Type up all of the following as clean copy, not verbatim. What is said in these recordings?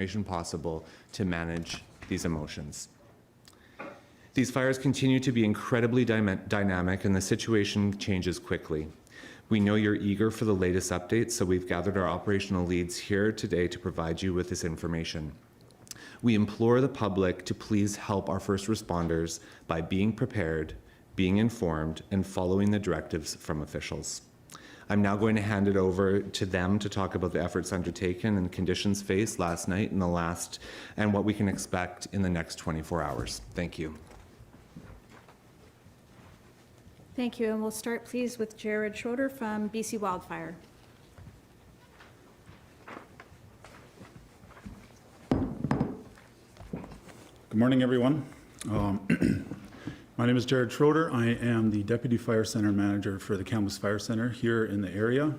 information possible to manage these emotions. These fires continue to be incredibly dynamic, and the situation changes quickly. We know you're eager for the latest updates, so we've gathered our operational leads here today to provide you with this information. We implore the public to please help our first responders by being prepared, being informed, and following the directives from officials. I'm now going to hand it over to them to talk about the efforts undertaken and conditions faced last night and what we can expect in the next 24 hours. Thank you. Thank you, and we'll start please with Jared Schroeder from BC Wildfire. Good morning, everyone. My name is Jared Schroeder. I am the Deputy Fire Center Manager for the Kamloops Fire Center here in the area.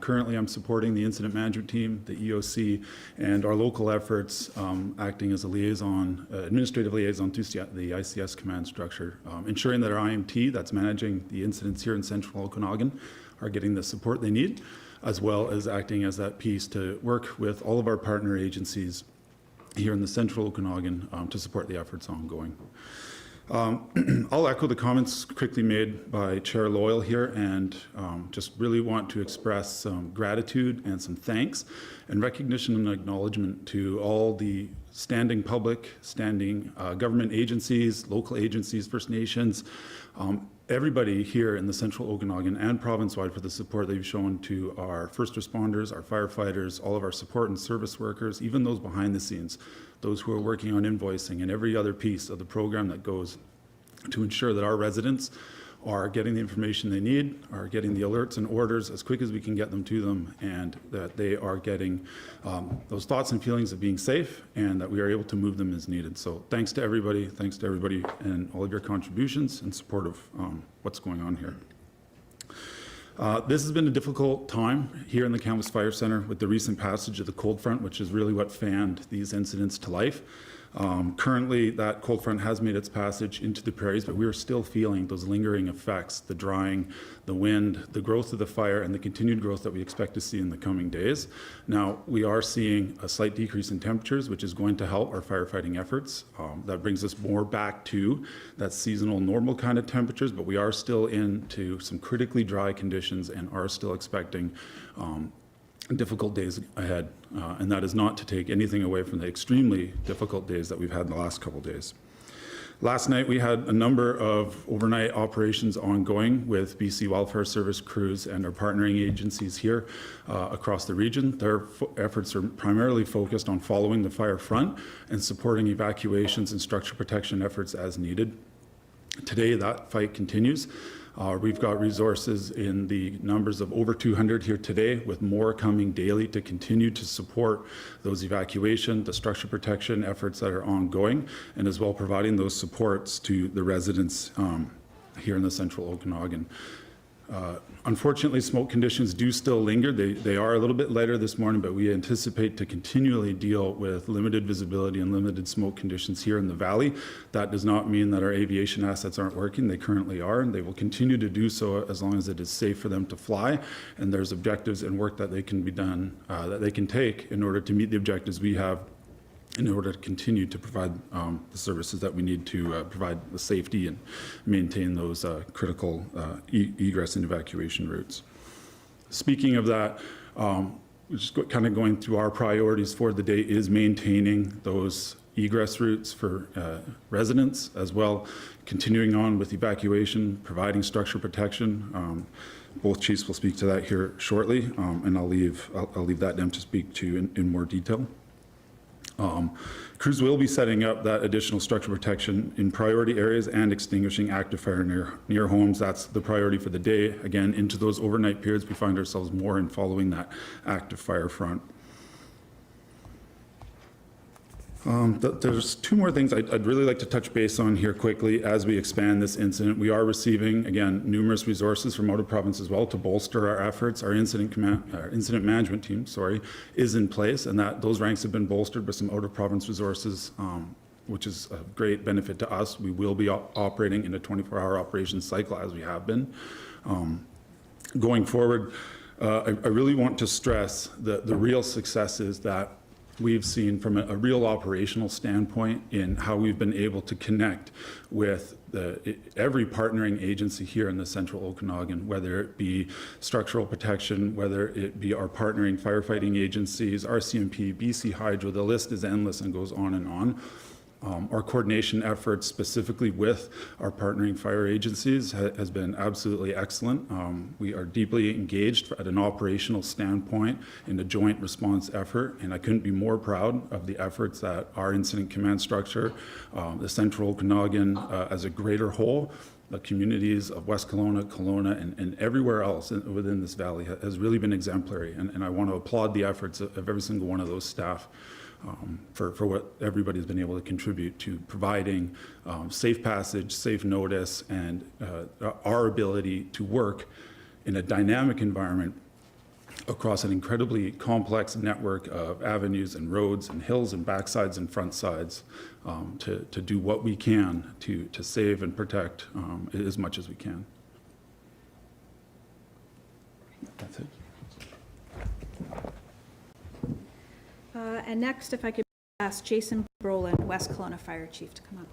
Currently, I'm supporting the incident management team, the EOC, and our local efforts, acting as a liaison, administrative liaison to the ICS command structure, ensuring that our IMT that's managing the incidents here in central Okanagan are getting the support they need, as well as acting as that piece to work with all of our partner agencies here in the central Okanagan to support the efforts ongoing. I'll echo the comments quickly made by Chair Loyal here, and just really want to express some gratitude and some thanks and recognition and acknowledgement to all the standing public, standing government agencies, local agencies, First Nations, everybody here in the central Okanagan and province-wide for the support they've shown to our first responders, our firefighters, all of our support and service workers, even those behind the scenes, those who are working on invoicing and every other piece of the program that goes to ensure that our residents are getting the information they need, are getting the alerts and orders as quick as we can get them to them, and that they are getting those thoughts and feelings of being safe, and that we are able to move them as needed. So thanks to everybody and all of your contributions in support of what's going on here. This has been a difficult time here in the Kamloops Fire Center with the recent passage of the cold front, which is really what fanned these incidents to life. Currently, that cold front has made its passage into the prairies, but we are still feeling those lingering effects, the drying, the wind, the growth of the fire, and the continued growth that we expect to see in the coming days. Now, we are seeing a slight decrease in temperatures, which is going to help our firefighting efforts. That brings us more back to that seasonal normal kind of temperatures, but we are still into some critically dry conditions and are still expecting difficult days ahead, and that is not to take anything away from the extremely difficult days that we've had in the last couple days. Last night we had a number of overnight operations ongoing with BC Wildfire Service crews and our partnering agencies here across the region. Their efforts are primarily focused on following the fire front and supporting evacuations and structure protection efforts as needed. Today that fight continues. We've got resources in the numbers of over 200 here today, with more coming daily to continue to support those evacuation, the structure protection efforts that are ongoing, and as well providing those supports to the residents here in the central Okanagan. Unfortunately, smoke conditions do still linger. They are a little bit lighter this morning, but we anticipate to continually deal with limited visibility and limited smoke conditions here in the valley. That does not mean that our aviation assets aren't working. They currently are, and they will continue to do so as long as it is safe for them to fly, and there's objectives and work that they can be done, that they can take in order to meet the objectives we have in order to continue to provide the services that we need to provide the safety and maintain those critical egress and evacuation routes. Speaking of that, just kind of going through our priorities for the day is maintaining those egress routes for residents, as well continuing on with evacuation, providing structure protection. Both chiefs will speak to that here shortly, and I'll leave that them to speak to in more detail. Crews will be setting up that additional structure protection in priority areas and extinguishing active fire near homes. That's the priority for the day. Again, into those overnight periods, we find ourselves more in following that active fire front. There's two more things I'd really like to touch base on here quickly as we expand this incident. We are receiving, again, numerous resources from out of province as well to bolster our efforts. Our incident management team, is in place, and that those ranks have been bolstered with some out of province resources, which is a great benefit to us. We will be operating in a 24-hour operations cycle as we have been. Going forward, I really want to stress the real successes that we've seen from a real operational standpoint in how we've been able to connect with every partnering agency here in the central Okanagan, whether it be structural protection, whether it be our partnering firefighting agencies, RCMP, BC Hydro, the list is endless and goes on and on. Our coordination efforts specifically with our partnering fire agencies has been absolutely excellent. We are deeply engaged at an operational standpoint in the joint response effort, and I couldn't be more proud of the efforts that our incident command structure, the central Okanagan as a greater whole, the communities of West Kelowna, Kelowna, and everywhere else within this valley has really been exemplary, and I want to applaud the efforts of every single one of those staff. For what everybody's been able to contribute to providing safe passage, safe notice, and our ability to work in a dynamic environment across an incredibly complex network of avenues and roads and hills and backsides and front sides to do what we can to save and protect as much as we can. That's it. And next, if I could ask Jason Brolin, West Kelowna Fire Chief, to come up.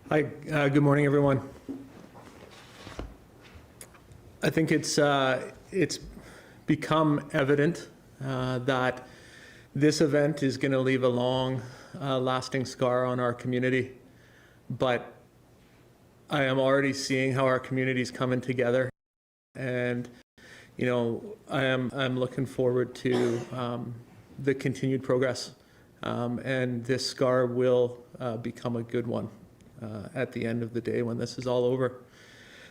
Hi, good morning, everyone. I think it's become evident that this event is going to leave a long lasting scar on our community, but I am already seeing how our community is coming together, and you know, I'm looking forward to the continued progress, and this scar will become a good one at the end of the day when this is all over.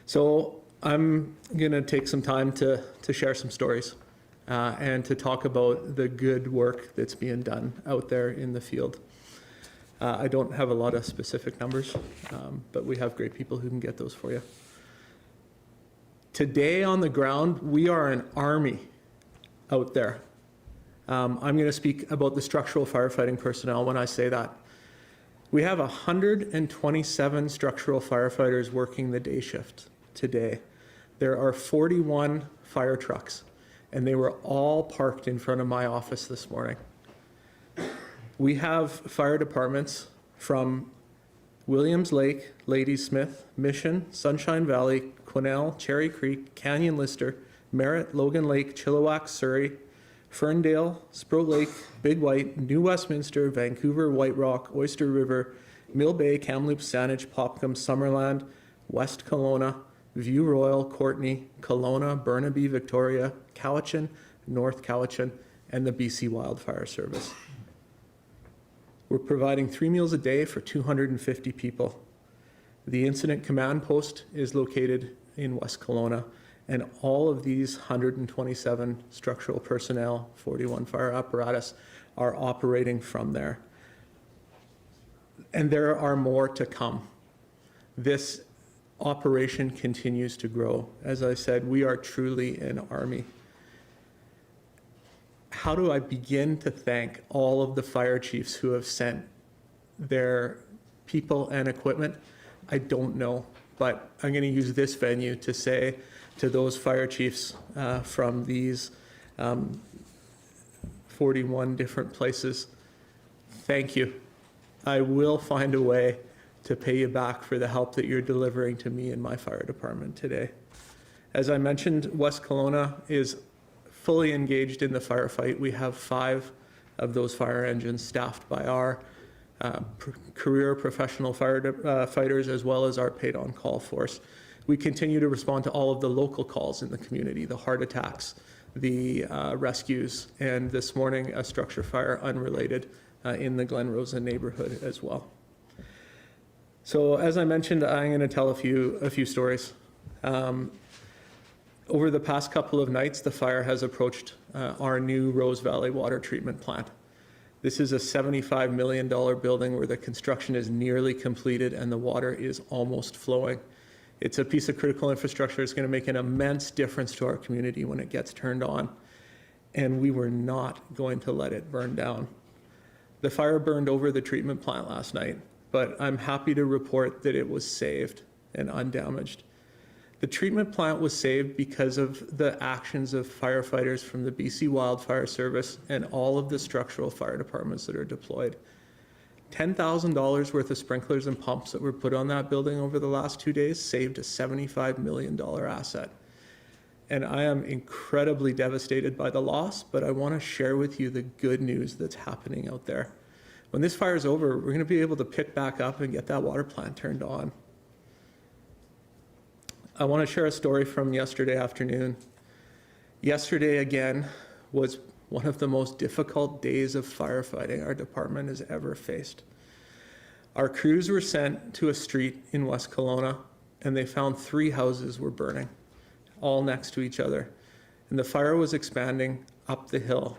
So I'm going to take some time to share some stories. And to talk about the good work that's being done out there in the field. I don't have a lot of specific numbers, but we have great people who can get those for you. Today on the ground, we are an army out there. I'm going to speak about the structural firefighting personnel when I say that. We have 127 structural firefighters working the day shift today. There are 41 fire trucks, and they were all parked in front of my office this morning. We have fire departments from Williams Lake, Ladysmith, Mission, Sunshine Valley, Quesnel, Cherry Creek, Canyon Lister, Merritt, Logan Lake, Chilliwack, Surrey, Ferndale, Sproul Lake, Big White, New Westminster, Vancouver, White Rock, Oyster River, Mill Bay, Kamloops, Saanich, Popcom, Summerland, West Kelowna, View Royal, Courtney, Kelowna, Burnaby, Victoria, Cowichan, North Cowichan, and the BC Wildfire Service. We're providing 3 meals a day for 250 people. The incident command post is located in West Kelowna, and all of these 127 structural personnel, 41 fire apparatus, are operating from there. And there are more to come. This operation continues to grow. As I said, we are truly an army. How do I begin to thank all of the fire chiefs who have sent their people and equipment? I don't know, but I'm going to use this venue to say to those fire chiefs from these 41 different places, thank you. I will find a way to pay you back for the help that you're delivering to me and my fire department today. As I mentioned, West Kelowna is fully engaged in the firefight. We have 5 of those fire engines staffed by our career professional fighters, as well as our paid on-call force. We continue to respond to all of the local calls in the community, the heart attacks, the rescues, and this morning a structure fire unrelated in the Glen Rosa neighborhood as well. So as I mentioned, I'm going to tell a few stories. Over the past couple of nights, the fire has approached our new Rose Valley water treatment plant. This is a $75 million building where the construction is nearly completed and the water is almost flowing. It's a piece of critical infrastructure. It's going to make an immense difference to our community when it gets turned on. And we were not going to let it burn down. The fire burned over the treatment plant last night, but I'm happy to report that it was saved and undamaged. The treatment plant was saved because of the actions of firefighters from the BC Wildfire Service and all of the structural fire departments that are deployed. $10,000 worth of sprinklers and pumps that were put on that building over the last 2 days saved a $75 million asset. And I am incredibly devastated by the loss, but I want to share with you the good news that's happening out there. When this fire is over, we're going to be able to pick back up and get that water plant turned on. I want to share a story from yesterday afternoon. Yesterday, again, was one of the most difficult days of firefighting our department has ever faced. Our crews were sent to a street in West Kelowna, and they found 3 houses were burning, all next to each other. And the fire was expanding up the hill.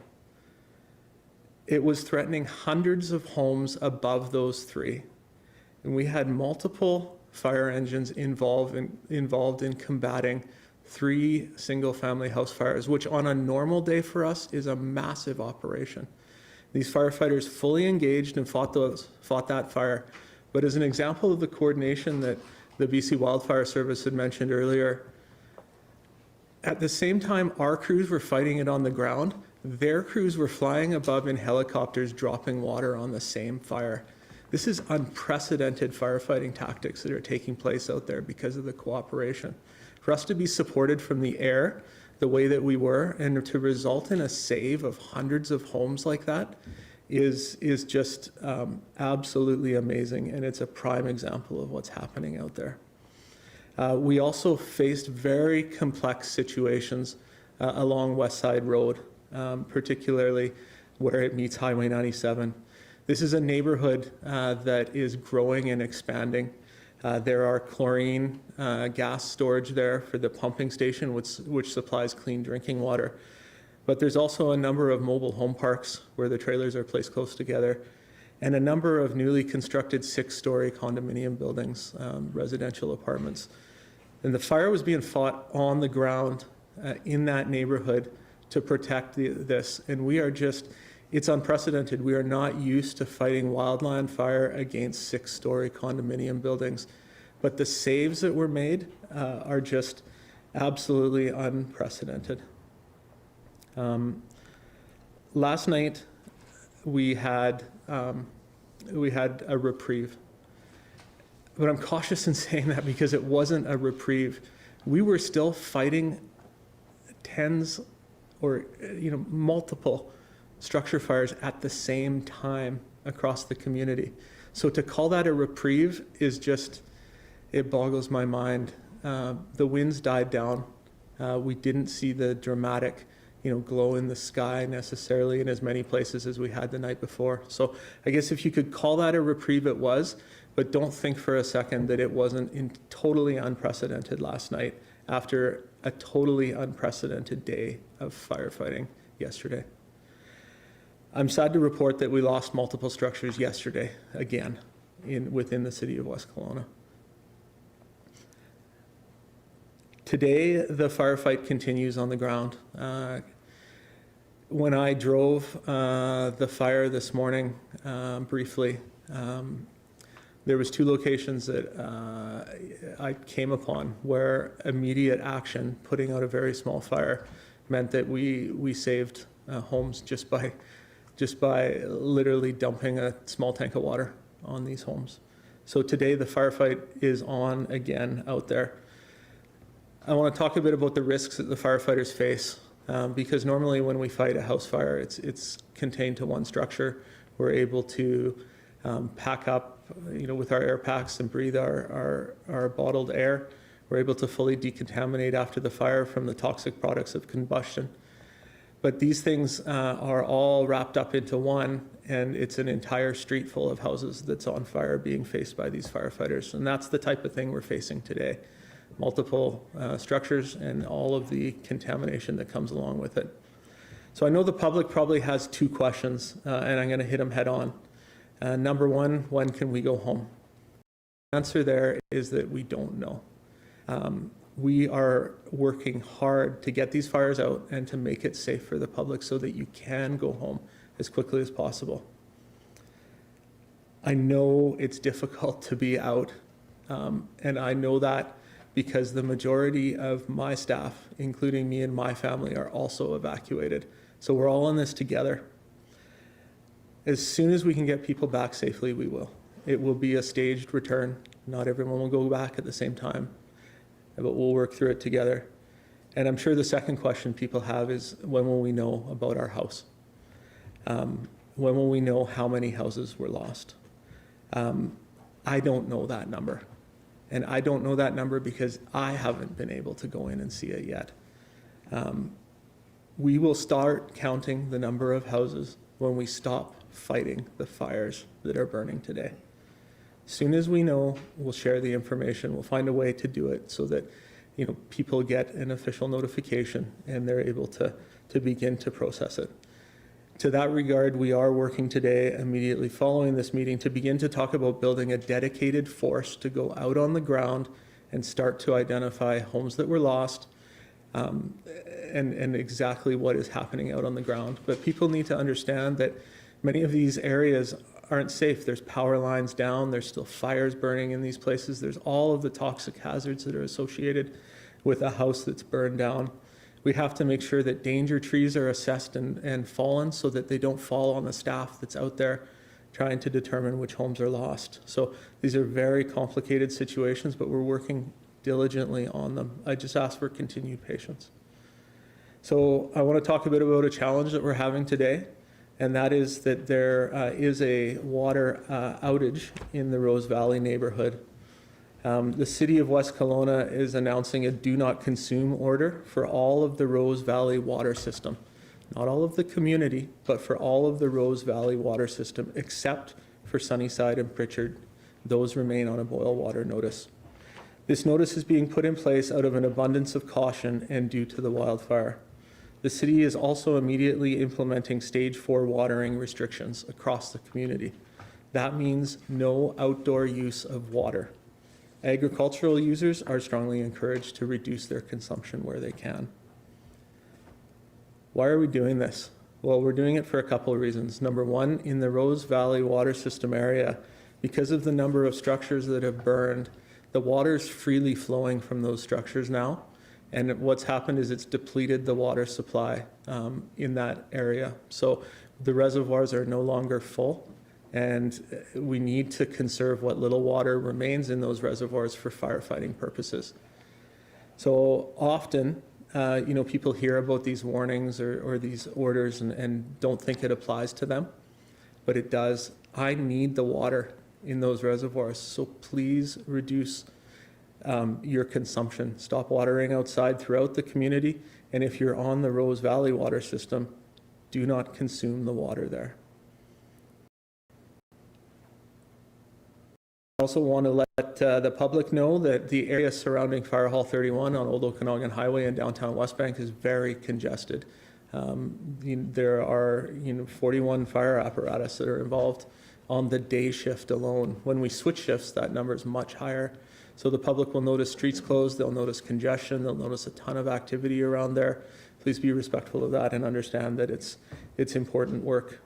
It was threatening hundreds of homes above those 3. And we had multiple fire engines involved in combating 3 single-family house fires, which on a normal day for us is a massive operation. These firefighters fully engaged and fought that fire. But as an example of the coordination that the BC Wildfire Service had mentioned earlier, at the same time our crews were fighting it on the ground, their crews were flying above in helicopters dropping water on the same fire. This is unprecedented firefighting tactics that are taking place out there because of the cooperation. For us to be supported from the air the way that we were and to result in a save of hundreds of homes like that is just absolutely amazing, and it's a prime example of what's happening out there. We also faced very complex situations along West Side Road, particularly where it meets Highway 97. This is a neighborhood that is growing and expanding. There are chlorine gas storage there for the pumping station, which supplies clean drinking water. But there's also a number of mobile home parks where the trailers are placed close together, and a number of newly constructed 6-story condominium buildings, residential apartments. And the fire was being fought on the ground in that neighborhood to protect this. And we are just, it's unprecedented. We are not used to fighting wildland fire against 6-story condominium buildings. But the saves that were made are just absolutely unprecedented. Last night, we had a reprieve. But I'm cautious in saying that because it wasn't a reprieve. We were still fighting tens or multiple structure fires at the same time across the community. So to call that a reprieve is just, it boggles my mind. The winds died down. We didn't see the dramatic glow in the sky necessarily in as many places as we had the night before. So I guess if you could call that a reprieve, it was, but don't think for a second that it wasn't totally unprecedented last night after a totally unprecedented day of firefighting yesterday. I'm sad to report that we lost multiple structures yesterday, again, within the city of West Kelowna. Today, the firefight continues on the ground. When I drove the fire this morning briefly, there was 2 locations that I came upon where immediate action, putting out a very small fire, meant that we saved homes just by literally dumping a small tank of water on these homes. So today the firefight is on again out there. I want to talk a bit about the risks that the firefighters face, because normally when we fight a house fire, it's contained to one structure. We're able to pack up, with our air packs and breathe our bottled air. We're able to fully decontaminate after the fire from the toxic products of combustion. But these things are all wrapped up into one, and it's an entire street full of houses that's on fire being faced by these firefighters. And that's the type of thing we're facing today. Multiple structures and all of the contamination that comes along with it. So I know the public probably has 2 questions, and I'm going to hit them head on. Number 1, when can we go home? The answer there is that we don't know. We are working hard to get these fires out and to make it safe for the public so that you can go home as quickly as possible. I know it's difficult to be out, and I know that because the majority of my staff, including me and my family, are also evacuated. So we're all in this together. As soon as we can get people back safely, we will. It will be a staged return. Not everyone will go back at the same time, but we'll work through it together. And I'm sure the second question people have is, when will we know about our house? When will we know how many houses were lost? I don't know that number. And I don't know that number because I haven't been able to go in and see it yet. We will start counting the number of houses when we stop fighting the fires that are burning today. As soon as we know, we'll share the information. We'll find a way to do it so that people get an official notification and they're able to begin to process it. To that regard, we are working today, immediately following this meeting, to begin to talk about building a dedicated force to go out on the ground and start to identify homes that were lost, and exactly what is happening out on the ground. But people need to understand that many of these areas aren't safe. There's power lines down, there's still fires burning in these places, there's all of the toxic hazards that are associated with a house that's burned down. We have to make sure that danger trees are assessed and fallen so that they don't fall on the staff that's out there trying to determine which homes are lost. So these are very complicated situations, but we're working diligently on them. I just ask for continued patience. So I want to talk a bit about a challenge that we're having today, and that is that there is a water outage in the Rose Valley neighborhood. The city of West Kelowna is announcing a do not consume order for all of the Rose Valley water system. Not all of the community, but for all of the Rose Valley water system, except for Sunnyside and Pritchard. Those remain on a boil water notice. This notice is being put in place out of an abundance of caution and due to the wildfire. The city is also immediately implementing stage 4 watering restrictions across the community. That means no outdoor use of water. Agricultural users are strongly encouraged to reduce their consumption where they can. Why are we doing this? Well, we're doing it for a couple of reasons. Number one, in the Rose Valley water system area, because of the number of structures that have burned, the water is freely flowing from those structures now. And what's happened is it's depleted the water supply in that area. So the reservoirs are no longer full. And we need to conserve what little water remains in those reservoirs for firefighting purposes. So often, people hear about these warnings or these orders and don't think it applies to them, but it does. I need the water in those reservoirs, so please reduce your consumption. Stop watering outside throughout the community, and if you're on the Rose Valley water system, do not consume the water there. I also want to let the public know that the area surrounding Fire Hall 31 on Old Okanagan Highway in downtown West Bank is very congested. There are 41 fire apparatus that are involved on the day shift alone. When we switch shifts, that number is much higher. So the public will notice streets closed, they'll notice congestion, they'll notice a ton of activity around there. Please be respectful of that and understand that it's important work.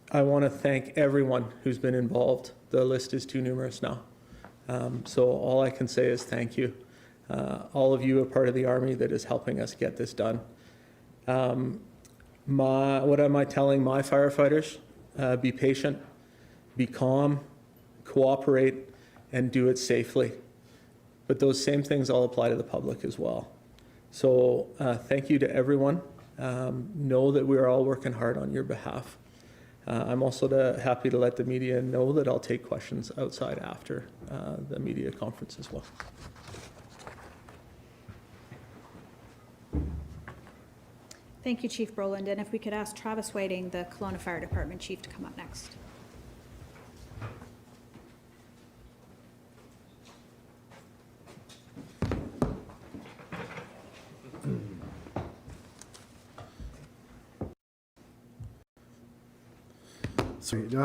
I want to thank everyone who's been involved. The list is too numerous now. So all I can say is thank you. All of you are part of the Army that is helping us get this done. What am I telling my firefighters? Be patient, be calm, cooperate, and do it safely. But those same things all apply to the public as well. So thank you to everyone. Know that we are all working hard on your behalf. I'm also happy to let the media know that I'll take questions outside after the media conference as well. Thank you, Chief Brolin. And if we could ask Travis Whiting, the Kelowna Fire Department Chief, to come up next. Sweet.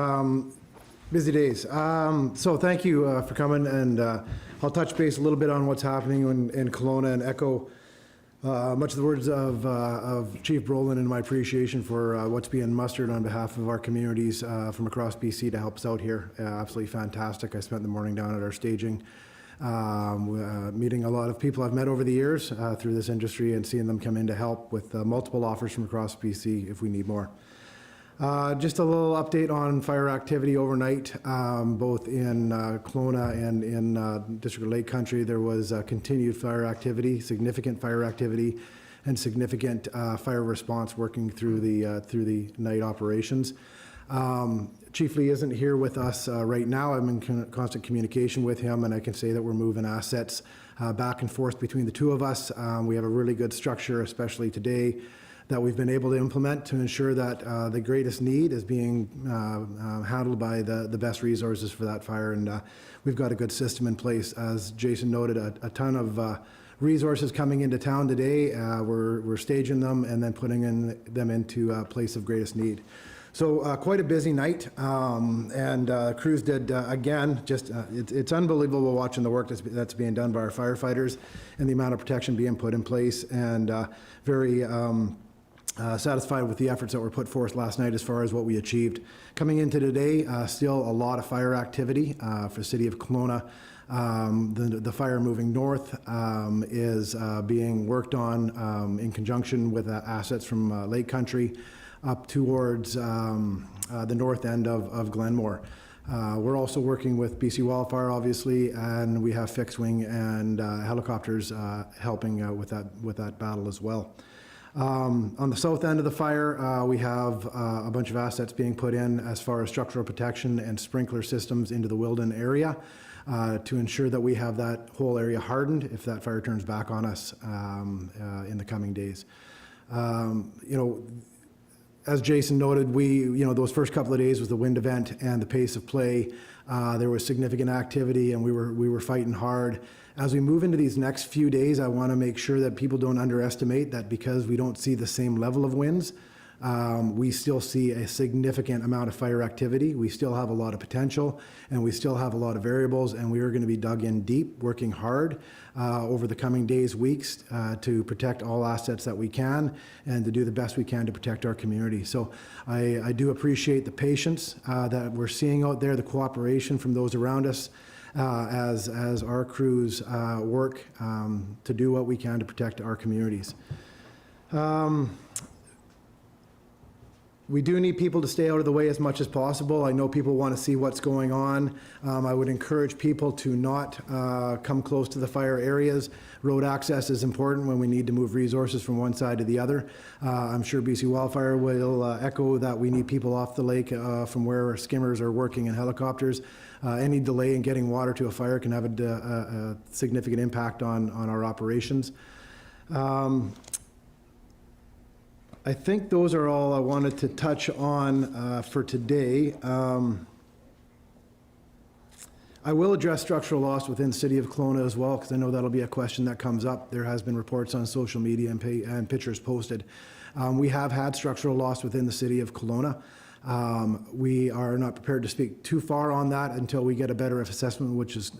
Busy days. So thank you for coming, and I'll touch base a little bit on what's happening in Kelowna and echo Much of the words of Chief Brolin and my appreciation for what's being mustered on behalf of our communities from across BC to help us out here. Absolutely fantastic. I spent the morning down at our staging, meeting a lot of people I've met over the years through this industry and seeing them come in to help with multiple offers from across BC if we need more. Just a little update on fire activity overnight, both in Kelowna and in District of Lake Country. There was continued fire activity, significant fire activity, and significant fire response working through the night operations. Chief Lee isn't here with us right now. I'm in constant communication with him, and I can say that we're moving assets back and forth between the two of us. We have a really good structure, especially today, that we've been able to implement to ensure that the greatest need is being handled by the best resources for that fire. And we've got a good system in place. As Jason noted, a ton of resources coming into town today. We're staging them and then putting them into a place of greatest need. So quite a busy night, and crews did, again, it's unbelievable watching the work that's being done by our firefighters and the amount of protection being put in place, and very satisfied with the efforts that were put forth last night as far as what we achieved. Coming into today, still a lot of fire activity for the city of Kelowna. The fire moving north is being worked on in conjunction with assets from Lake Country up towards the north end of Glenmore. We're also working with BC Wildfire, obviously, and we have fixed wing and helicopters helping with that battle as well. On the south end of the fire, we have a bunch of assets being put in as far as structural protection and sprinkler systems into the Wilden area to ensure that we have that whole area hardened if that fire turns back on us in the coming days. As Jason noted, those first couple of days was the wind event and the pace of play. There was significant activity, and we were fighting hard. As we move into these next few days, I want to make sure that people don't underestimate that because we don't see the same level of winds, we still see a significant amount of fire activity. We still have a lot of potential, and we still have a lot of variables, and we are going to be dug in deep, working hard over the coming days, weeks, to protect all assets that we can and to do the best we can to protect our community. So I do appreciate the patience that we're seeing out there, the cooperation from those around us as our crews work to do what we can to protect our communities. We do need people to stay out of the way as much as possible. I know people want to see what's going on. I would encourage people to not come close to the fire areas. Road access is important when we need to move resources from one side to the other. I'm sure BC Wildfire will echo that we need people off the lake from where our skimmers are working and helicopters. Any delay in getting water to a fire can have a significant impact on our operations. I think those are all I wanted to touch on for today. I will address structural loss within the city of Kelowna as well, because I know that'll be a question that comes up. There has been reports on social media and pictures posted. We have had structural loss within the city of Kelowna. We are not prepared to speak too far on that until we get a better assessment, which is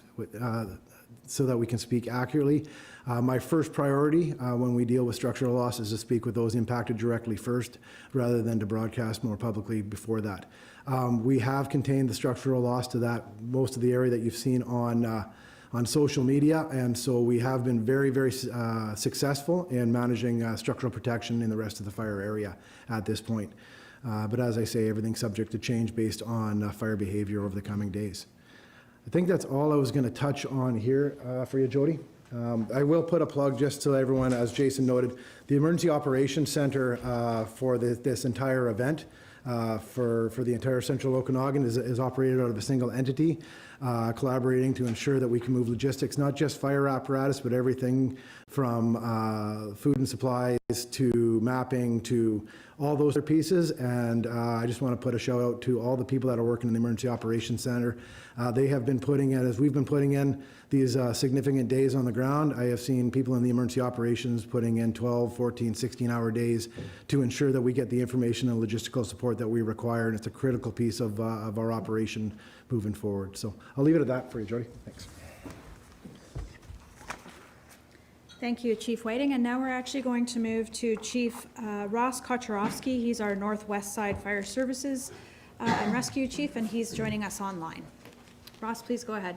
so that we can speak accurately. My first priority when we deal with structural loss is to speak with those impacted directly first, rather than to broadcast more publicly before that. We have contained the structural loss to most of the area that you've seen on social media, and so we have been very, very successful in managing structural protection in the rest of the fire area at this point. But as I say, everything's subject to change based on fire behavior over the coming days. I think that's all I was going to touch on here for you, Jody. I will put a plug just so everyone, as Jason noted, the Emergency Operations Center for this entire event for the entire Central Okanagan is operated out of a single entity, collaborating to ensure that we can move logistics, not just fire apparatus, but everything from food and supplies to mapping to all those other pieces. And I just want to put a shout out to all the people that are working in the Emergency Operations Center. They have been putting in, as we've been putting in these significant days on the ground, I have seen people in the emergency operations putting in 12, 14, 16-hour days to ensure that we get the information and logistical support that we require, and it's a critical piece of our operation moving forward. So I'll leave it at that for you, Jody. Thanks. Thank you, Chief Whiting. And now we're actually going to move to Chief Ross Kocharovsky. He's our Northwest Side Fire Services and Rescue Chief, and he's joining us online. Ross, please go ahead.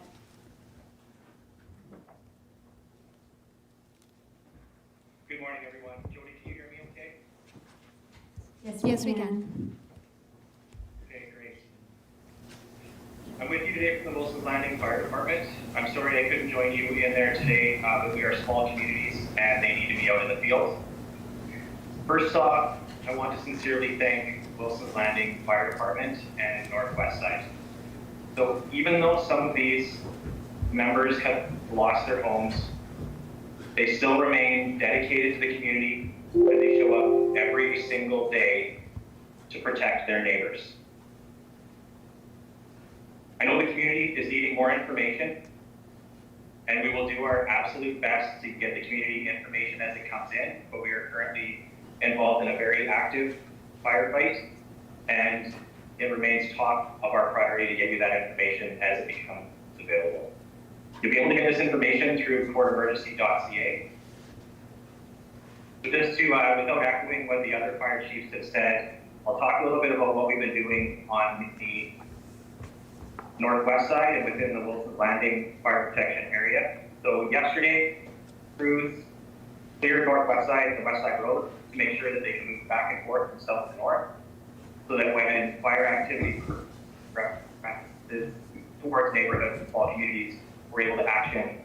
Good morning, everyone. Jody, can you hear me okay? Yes, we can. Okay, great. I'm with you today from the Wilson Landing Fire Department. I'm sorry I couldn't join you in there today, but we are small communities and they need to be out in the field. First off, I want to sincerely thank Wilson Landing Fire Department and Northwest Side. So even though some of these members have lost their homes, they still remain dedicated to the community and they show up every single day to protect their neighbors. I know the community is needing more information, and we will do our absolute best to get the community information as it comes in, but we are currently involved in a very active firefight, and it remains top of our priority to get you that information as it becomes available. You'll be able to get this information through courtemergency.ca. But just to, without echoing what the other fire chiefs have said, I'll talk a little bit about what we've been doing on the northwest side and within the Wilson Landing fire protection area. So yesterday, crews cleared northwest side and the west side road to make sure that they can move back and forth from south to north, so that when fire activity practices towards neighborhoods and small communities, we're able to action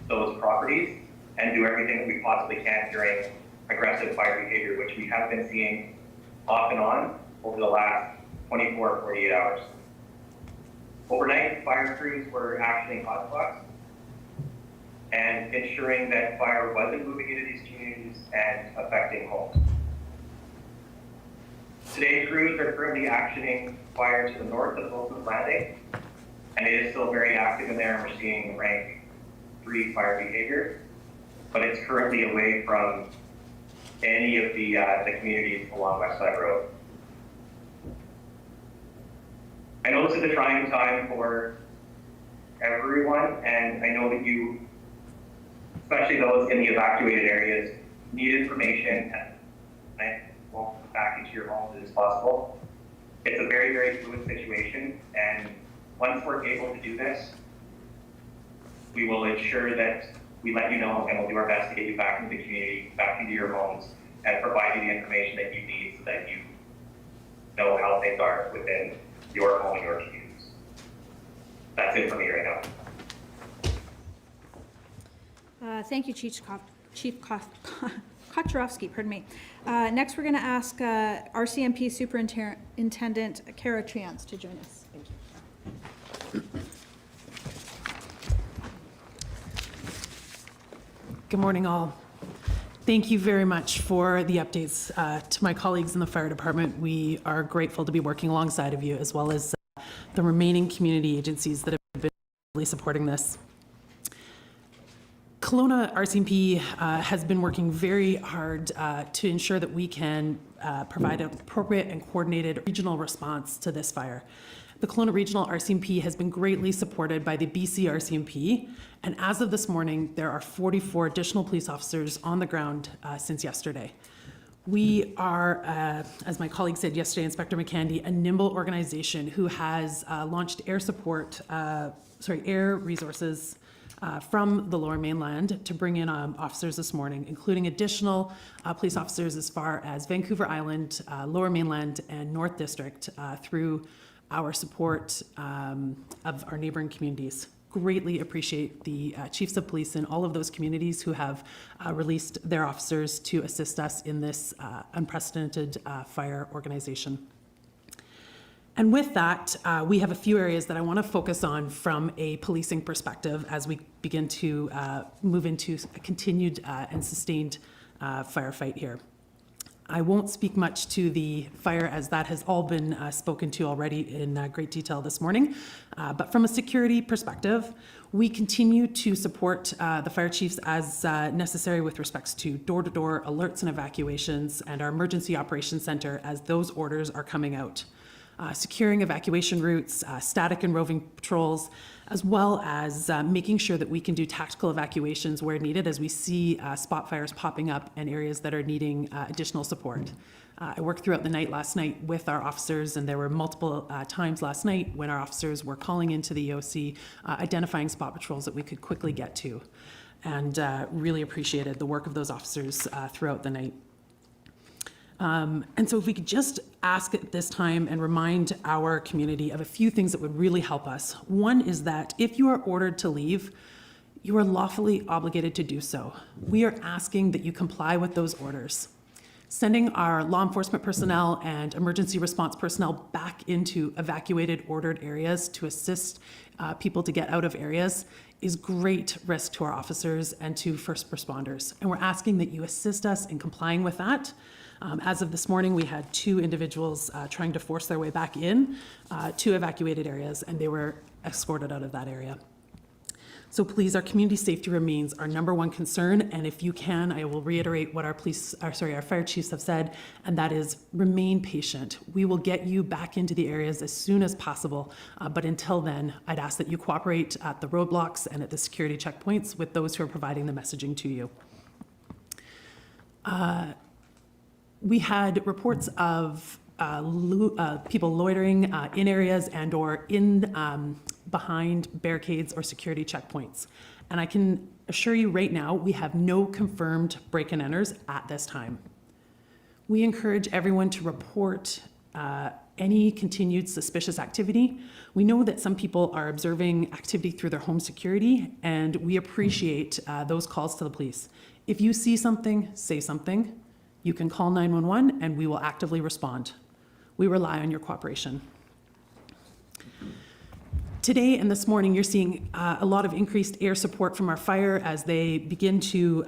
those properties and do everything that we possibly can during aggressive fire behavior, which we have been seeing off and on over the last 24, 48 hours. Overnight, fire crews were actioning hotspots and ensuring that fire wasn't moving into these communities and affecting homes. Today, crews are currently actioning fire to the north of Wilson Landing, and it is still very active in there, and we're seeing rank 3 fire behavior, but it's currently away from any of the communities along West Side Road. I know this is a trying time for everyone, and I know that you, especially those in the evacuated areas, need information and will back into your homes as soon as possible. It's a very, very fluid situation, and once we're able to do this, we will ensure that we let you know, and we'll do our best to get you back into the community, back into your homes, and provide you the information that you need so that you know how things are within your home and your communities. That's it for me right now. Thank you, Chief Kocharovsky, pardon me. Next, we're going to ask RCMP Superintendent Kara Triance to join us. Thank you. Good morning, all. Thank you very much for the updates to my colleagues in the fire department. We are grateful to be working alongside of you, as well as the remaining community agencies that have been really supporting this. Kelowna RCMP has been working very hard to ensure that we can provide an appropriate and coordinated regional response to this fire. The Kelowna Regional RCMP has been greatly supported by the BC RCMP, and as of this morning, there are 44 additional police officers on the ground since yesterday. We are, as my colleague said yesterday, Inspector McCandy, a nimble organization who has launched air resources from the Lower Mainland to bring in officers this morning, including additional police officers as far as Vancouver Island, Lower Mainland, and North District through our support of our neighboring communities. Greatly appreciate the chiefs of police in all of those communities who have released their officers to assist us in this unprecedented fire organization. And with that, we have a few areas that I want to focus on from a policing perspective as we begin to move into a continued and sustained firefight here. I won't speak much to the fire, as that has all been spoken to already in great detail this morning. But from a security perspective, we continue to support the fire chiefs as necessary with respects to door-to-door alerts and evacuations, and our emergency operations center as those orders are coming out. securing evacuation routes, static and roving patrols, as well as making sure that we can do tactical evacuations where needed as we see spot fires popping up in areas that are needing additional support. I worked throughout the night last night with our officers, and there were multiple times last night when our officers were calling into the EOC, identifying spot patrols that we could quickly get to, and really appreciated the work of those officers throughout the night. And so if we could just ask at this time and remind our community of a few things that would really help us. One is that if you are ordered to leave, you are lawfully obligated to do so. We are asking that you comply with those orders. Sending our law enforcement personnel and emergency response personnel back into evacuated, ordered areas to assist people to get out of areas is great risk to our officers and to first responders. And we're asking that you assist us in complying with that. As of this morning, we had 2 individuals trying to force their way back in to evacuated areas, and they were escorted out of that area. So please, our community safety remains our #1 concern, and if you can, I will reiterate what our fire chiefs have said, and that is remain patient. We will get you back into the areas as soon as possible, but until then, I'd ask that you cooperate at the roadblocks and at the security checkpoints with those who are providing the messaging to you. We had reports of people loitering in areas and or in behind barricades or security checkpoints. And I can assure you right now, we have no confirmed break-and-enters at this time. We encourage everyone to report any continued suspicious activity. We know that some people are observing activity through their home security, and we appreciate those calls to the police. If you see something, say something. You can call 911 and we will actively respond. We rely on your cooperation. Today and this morning, you're seeing a lot of increased air support from our fire as they begin to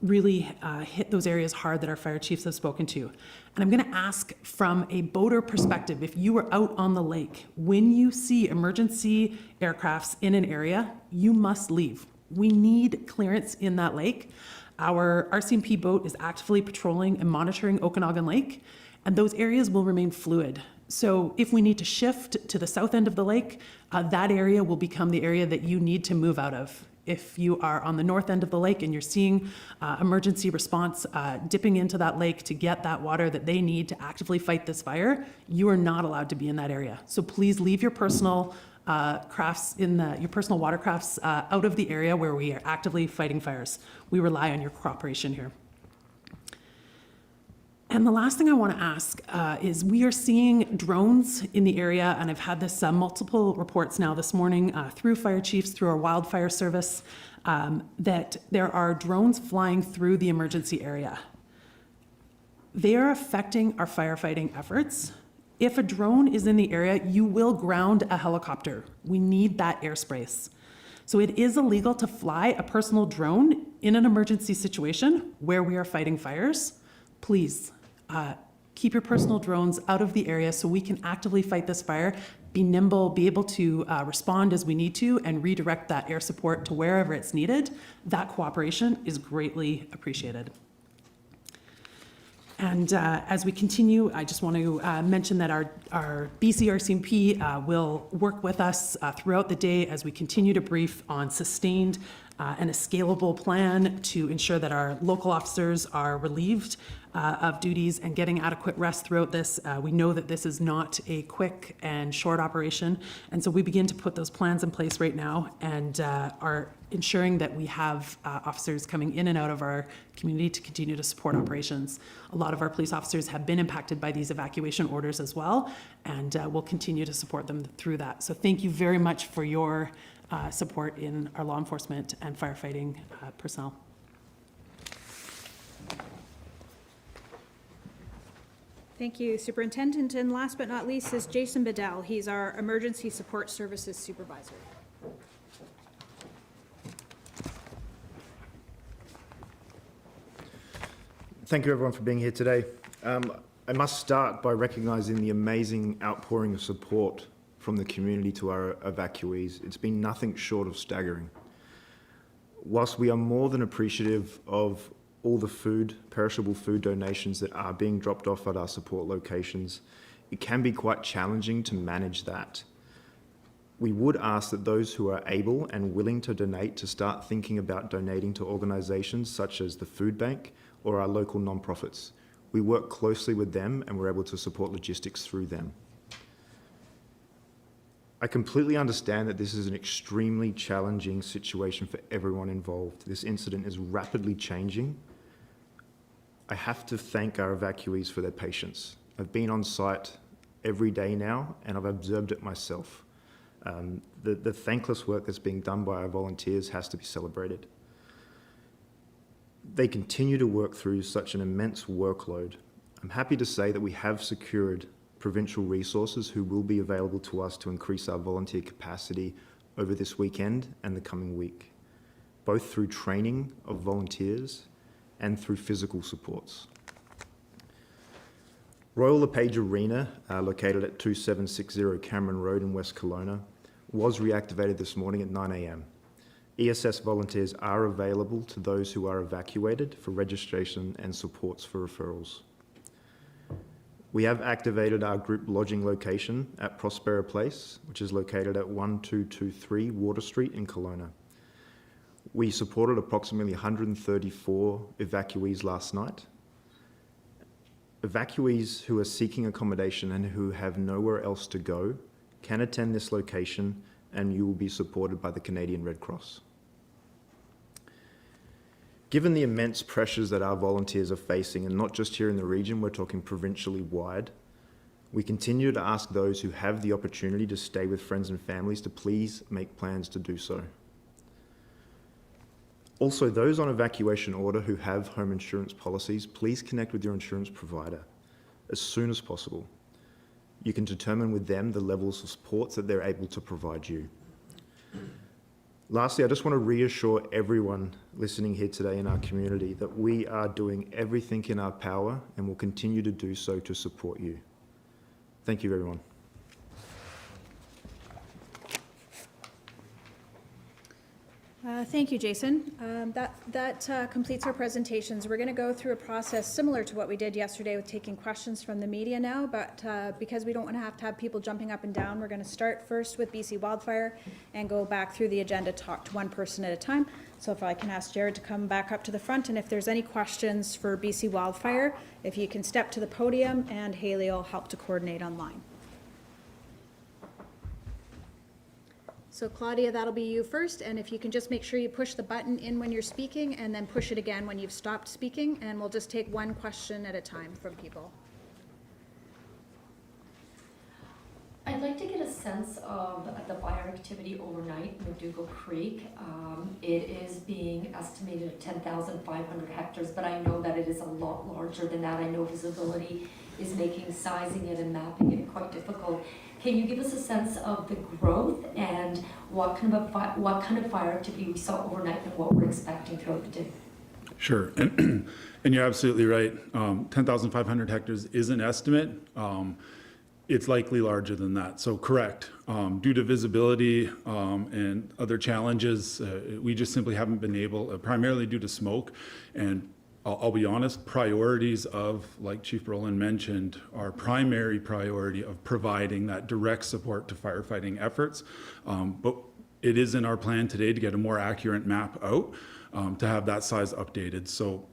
really hit those areas hard that our fire chiefs have spoken to. And I'm going to ask from a boater perspective, if you are out on the lake, when you see emergency aircrafts in an area, you must leave. We need clearance in that lake. Our RCMP boat is actively patrolling and monitoring Okanagan Lake, and those areas will remain fluid. So if we need to shift to the south end of the lake, that area will become the area that you need to move out of. If you are on the north end of the lake and you're seeing emergency response dipping into that lake to get that water that they need to actively fight this fire, you are not allowed to be in that area. So please leave your personal crafts your personal watercrafts out of the area where we are actively fighting fires. We rely on your cooperation here. And the last thing I want to ask is we are seeing drones in the area, and I've had this multiple reports now this morning through fire chiefs, through our wildfire service, that there are drones flying through the emergency area. They are affecting our firefighting efforts. If a drone is in the area, you will ground a helicopter. We need that airspace. So it is illegal to fly a personal drone in an emergency situation where we are fighting fires. Please keep your personal drones out of the area so we can actively fight this fire, be nimble, be able to respond as we need to, and redirect that air support to wherever it's needed. That cooperation is greatly appreciated. And as we continue, I just want to mention that our BC RCMP will work with us throughout the day as we continue to brief on sustained and a scalable plan to ensure that our local officers are relieved of duties and getting adequate rest throughout this. We know that this is not a quick and short operation, and so we begin to put those plans in place right now and are ensuring that we have officers coming in and out of our community to continue to support operations. A lot of our police officers have been impacted by these evacuation orders as well, and we'll continue to support them through that. So thank you very much for your support in our law enforcement and firefighting personnel. Thank you, Superintendent. And last but not least is Jason Bedell. He's our Emergency Support Services Supervisor. Thank you everyone for being here today. I must start by recognizing the amazing outpouring of support from the community to our evacuees. It's been nothing short of staggering. Whilst we are more than appreciative of all the perishable food donations that are being dropped off at our support locations, it can be quite challenging to manage that. We would ask that those who are able and willing to donate to start thinking about donating to organisations such as the Food Bank or our local non-profits. We work closely with them and we're able to support logistics through them. I completely understand that this is an extremely challenging situation for everyone involved. This incident is rapidly changing. I have to thank our evacuees for their patience. I've been on site every day now and I've observed it myself. The thankless work that's being done by our volunteers has to be celebrated. They continue to work through such an immense workload. I'm happy to say that we have secured provincial resources who will be available to us to increase our volunteer capacity over this weekend and the coming week, both through training of volunteers and through physical supports. Royal LePage Arena, located at 2760 Cameron Road in West Kelowna, was reactivated this morning at 9 a.m. ESS volunteers are available to those who are evacuated for registration and supports for referrals. We have activated our group lodging location at Prospera Place, which is located at 1223 Water Street in Kelowna. We supported approximately 134 evacuees last night. Evacuees who are seeking accommodation and who have nowhere else to go can attend this location and you will be supported by the Canadian Red Cross. Given the immense pressures that our volunteers are facing, and not just here in the region, we're talking provincially wide, we continue to ask those who have the opportunity to stay with friends and families to please make plans to do so. Also, those on evacuation order who have home insurance policies, please connect with your insurance provider as soon as possible. You can determine with them the levels of support that they're able to provide you. Lastly, I just want to reassure everyone listening here today in our community that we are doing everything in our power and will continue to do so to support you. Thank you, everyone. Thank you, Jason. That completes our presentations. We're going to go through a process similar to what we did yesterday with taking questions from the media now, but because we don't want to have people jumping up and down, we're going to start first with BC Wildfire and go back through the agenda, talk to one person at a time. So if I can ask Jared to come back up to the front, and if there's any questions for BC Wildfire, if you can step to the podium, and Haley will help to coordinate online. So Claudia, that'll be you first, and if you can just make sure you push the button in when you're speaking and then push it again when you've stopped speaking, and we'll just take one question at a time from people. I'd like to get a sense of the fire activity overnight in McDougall Creek. It is being estimated at 10,500 hectares, but I know that it is a lot larger than that. I know visibility is making sizing it and mapping it quite difficult. Can you give us a sense of the growth and what kind of fire activity we saw overnight and what we're expecting throughout the day? Sure, and you're absolutely right. 10,500 hectares is an estimate. It's likely larger than that, so correct. Due to visibility and other challenges, we just simply haven't been able, primarily due to smoke, and I'll be honest, priorities of, like Chief Brolin mentioned, our primary priority of providing that direct support to firefighting efforts. But it is in our plan today to get a more accurate map out, to have that size updated. So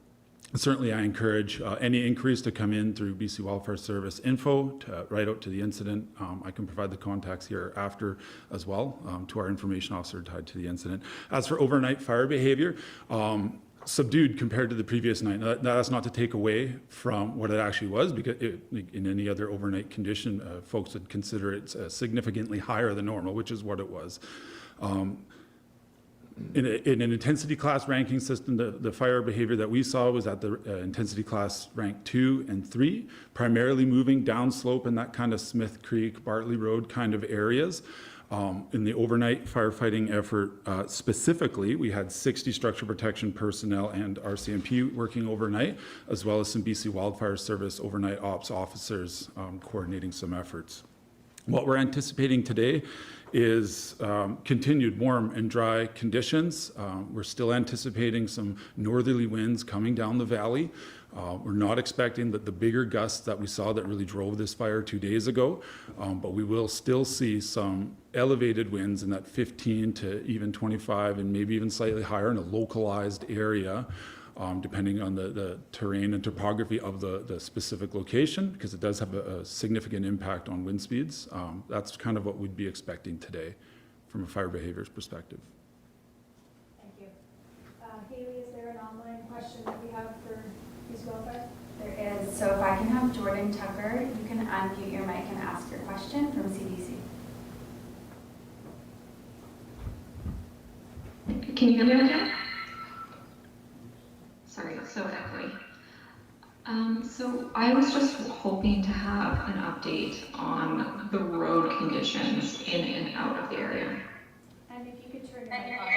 certainly I encourage any increase to come in through BC Wildfire Service info, right out to the incident. I can provide the contacts here after as well to our information officer tied to the incident. As for overnight fire behavior, subdued compared to the previous night. Now, that's not to take away from what it actually was, because in any other overnight condition, folks would consider it significantly higher than normal, which is what it was. In an intensity class ranking system, the fire behavior that we saw was at the intensity class rank 2 and 3, primarily moving downslope in that kind of Smith Creek, Bartley Road kind of areas. In the overnight firefighting effort specifically, we had 60 structure protection personnel and RCMP working overnight, as well as some BC Wildfire Service overnight ops officers coordinating some efforts. What we're anticipating today is continued warm and dry conditions. We're still anticipating some northerly winds coming down the valley. We're not expecting the bigger gusts that we saw that really drove this fire 2 days ago, but we will still see some elevated winds in that 15 to even 25 and maybe even slightly higher in a localized area, depending on the terrain and topography of the specific location, because it does have a significant impact on wind speeds. That's kind of what we'd be expecting today from a fire behaviors perspective. Thank you. Haley, is there an online question that we have for these wildfires? There is. So if I can have Jordan Tucker, you can unmute your mic and ask your question from CBC. Can you hear me okay? Sorry, it's so echoey. So I was just hoping to have an update on the road conditions in and out of the area. And if you could turn your mic on.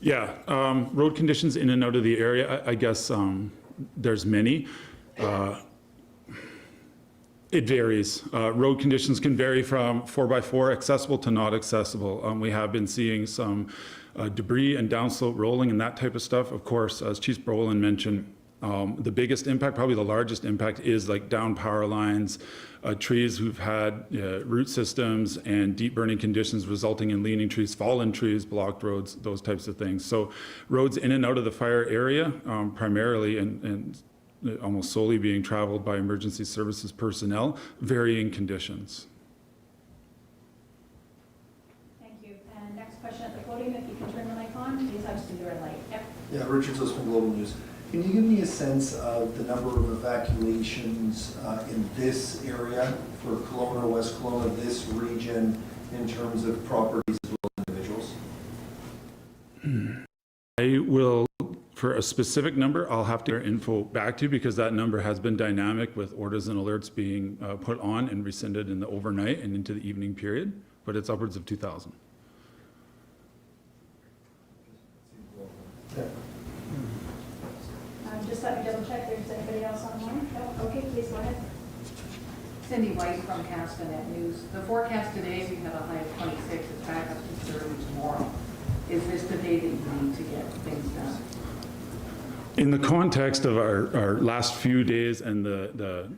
Yeah, road conditions in and out of the area, I guess there's many. It varies. Road conditions can vary from 4x4 accessible to not accessible. We have been seeing some debris and downslope rolling and that type of stuff. Of course, as Chief Brolin mentioned, the biggest impact, probably the largest impact, is like down power lines, trees who've had root systems and deep burning conditions resulting in leaning trees, fallen trees, blocked roads, those types of things. So roads in and out of the fire area, primarily and almost solely being traveled by emergency services personnel, varying conditions. Thank you. And next question at the podium, if you can turn the mic on, please have to do the red light. Yep. Yeah, Richard Zussman, Global News. Can you give me a sense of the number of evacuations in this area for Kelowna, West Kelowna, this region, in terms of properties as well as individuals? I will, for a specific number, I'll have to get info back to you because that number has been dynamic with orders and alerts being put on and rescinded in the overnight and into the evening period, but it's upwards of 2,000. Yeah. Just let me double check, there's anybody else online? No? Okay, please go ahead. Cindy White from Castanet News. The forecast today, we have a high of 26, it's back up to 30 tomorrow. Is this the day that you need to get things done? In the context of our last few days and the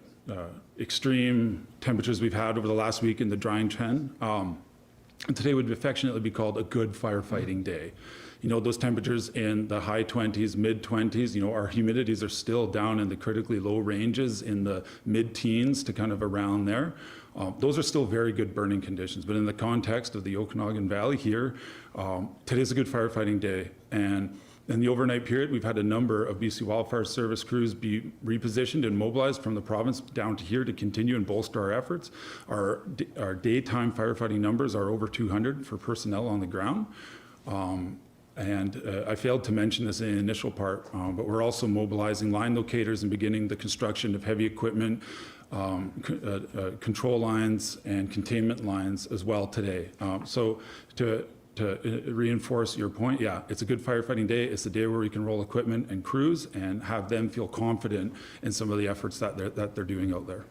extreme temperatures we've had over the last week and the drying trend, today would affectionately be called a good firefighting day. You know, those temperatures in the high 20s, mid 20s, you know, our humidities are still down in the critically low ranges in the mid-teens to kind of around there. Those are still very good burning conditions, but in the context of the Okanagan Valley here, today's a good firefighting day. And in the overnight period, we've had a number of BC Wildfire Service crews be repositioned and mobilized from the province down to here to continue and bolster our efforts. Our daytime firefighting numbers are over 200 for personnel on the ground. I failed to mention this in the initial part, but we're also mobilizing line locators and beginning the construction of heavy equipment, control lines and containment lines as well today. So to reinforce your point, yeah, it's a good firefighting day. It's a day where we can roll equipment and crews and have them feel confident in some of the efforts that they're doing out there.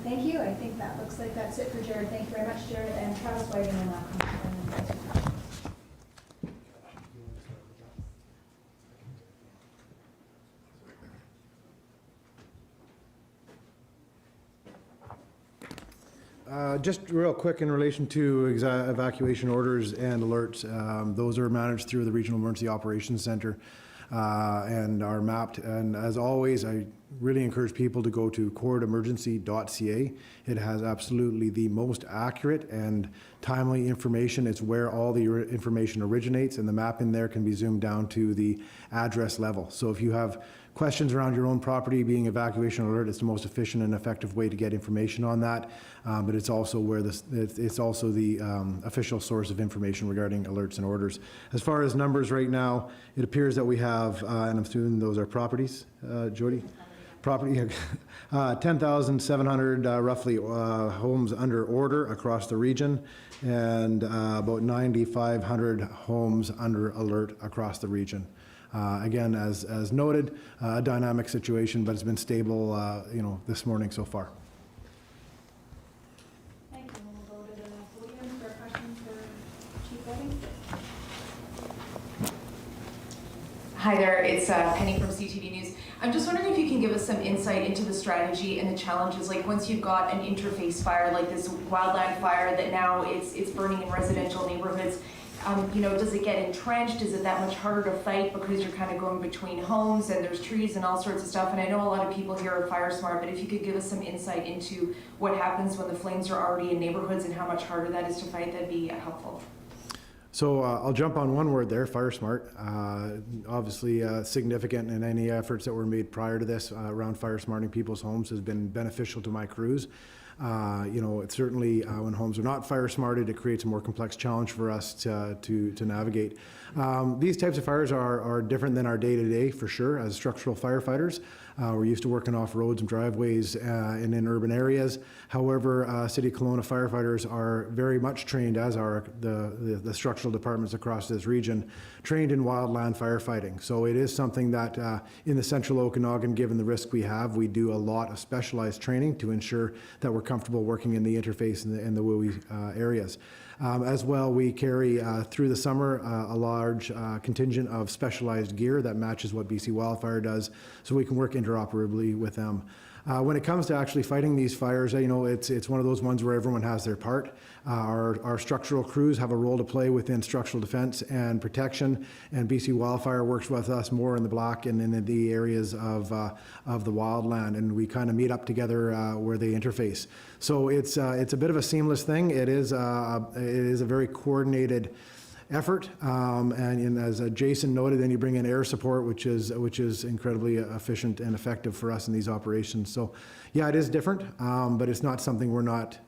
Thank you. I think that looks like that's it for Jared. Thank you very much, Jared. And Travis Whiting will now come to Just real quick in relation to evacuation orders and alerts, those are managed through the Regional Emergency Operations Center and are mapped. And as always, I really encourage people to go to cordemergency.ca. It has absolutely the most accurate and timely information. It's where all the information originates, and the map in there can be zoomed down to the address level. So if you have questions around your own property being evacuation alert, it's the most efficient and effective way to get information on that. But it's also where it's also the official source of information regarding alerts and orders. As far as numbers right now, it appears that we have, and I'm assuming those are properties, Jody? Property, 10,700 roughly homes under order across the region, and about 9,500 homes under alert across the region. Again, as noted, a dynamic situation, but it's been stable, this morning so far. Thank you. We'll go to the podium for a question for Chief Whiting. Hi there, it's Penny from CTV News. I'm just wondering if you can give us some insight into the strategy and the challenges, like once you've got an interface fire like this wildland fire that now it's burning in residential neighborhoods, does it get entrenched? Is it that much harder to fight because you're kind of going between homes and there's trees and all sorts of stuff? And I know a lot of people here are fire smart, but if you could give us some insight into what happens when the flames are already in neighborhoods and how much harder that is to fight, that'd be helpful. So I'll jump on one word there, fire smart. Obviously significant, in any efforts that were made prior to this around fire smarting people's homes has been beneficial to my crews. It's certainly when homes are not fire smarted, it creates a more complex challenge for us to navigate. These types of fires are different than our day-to-day, for sure, as structural firefighters. We're used to working off roads and driveways and in urban areas. However, City of Kelowna firefighters are very much trained, as are the structural departments across this region, trained in wildland firefighting. So it is something that in the central Okanagan, given the risk we have, we do a lot of specialized training to ensure that we're comfortable working in the interface and the WUI areas. As well, we carry through the summer a large contingent of specialized gear that matches what BC Wildfire does, so we can work interoperably with them. When it comes to actually fighting these fires, it's one of those ones where everyone has their part. Our structural crews have a role to play within structural defense and protection, and BC Wildfire works with us more in the block and in the areas of the wildland, and we kind of meet up together where they interface. So it's a bit of a seamless thing. It is a very coordinated effort, and as Jason noted, then you bring in air support, which is incredibly efficient and effective for us in these operations. So yeah, it is different, but it's not something we're not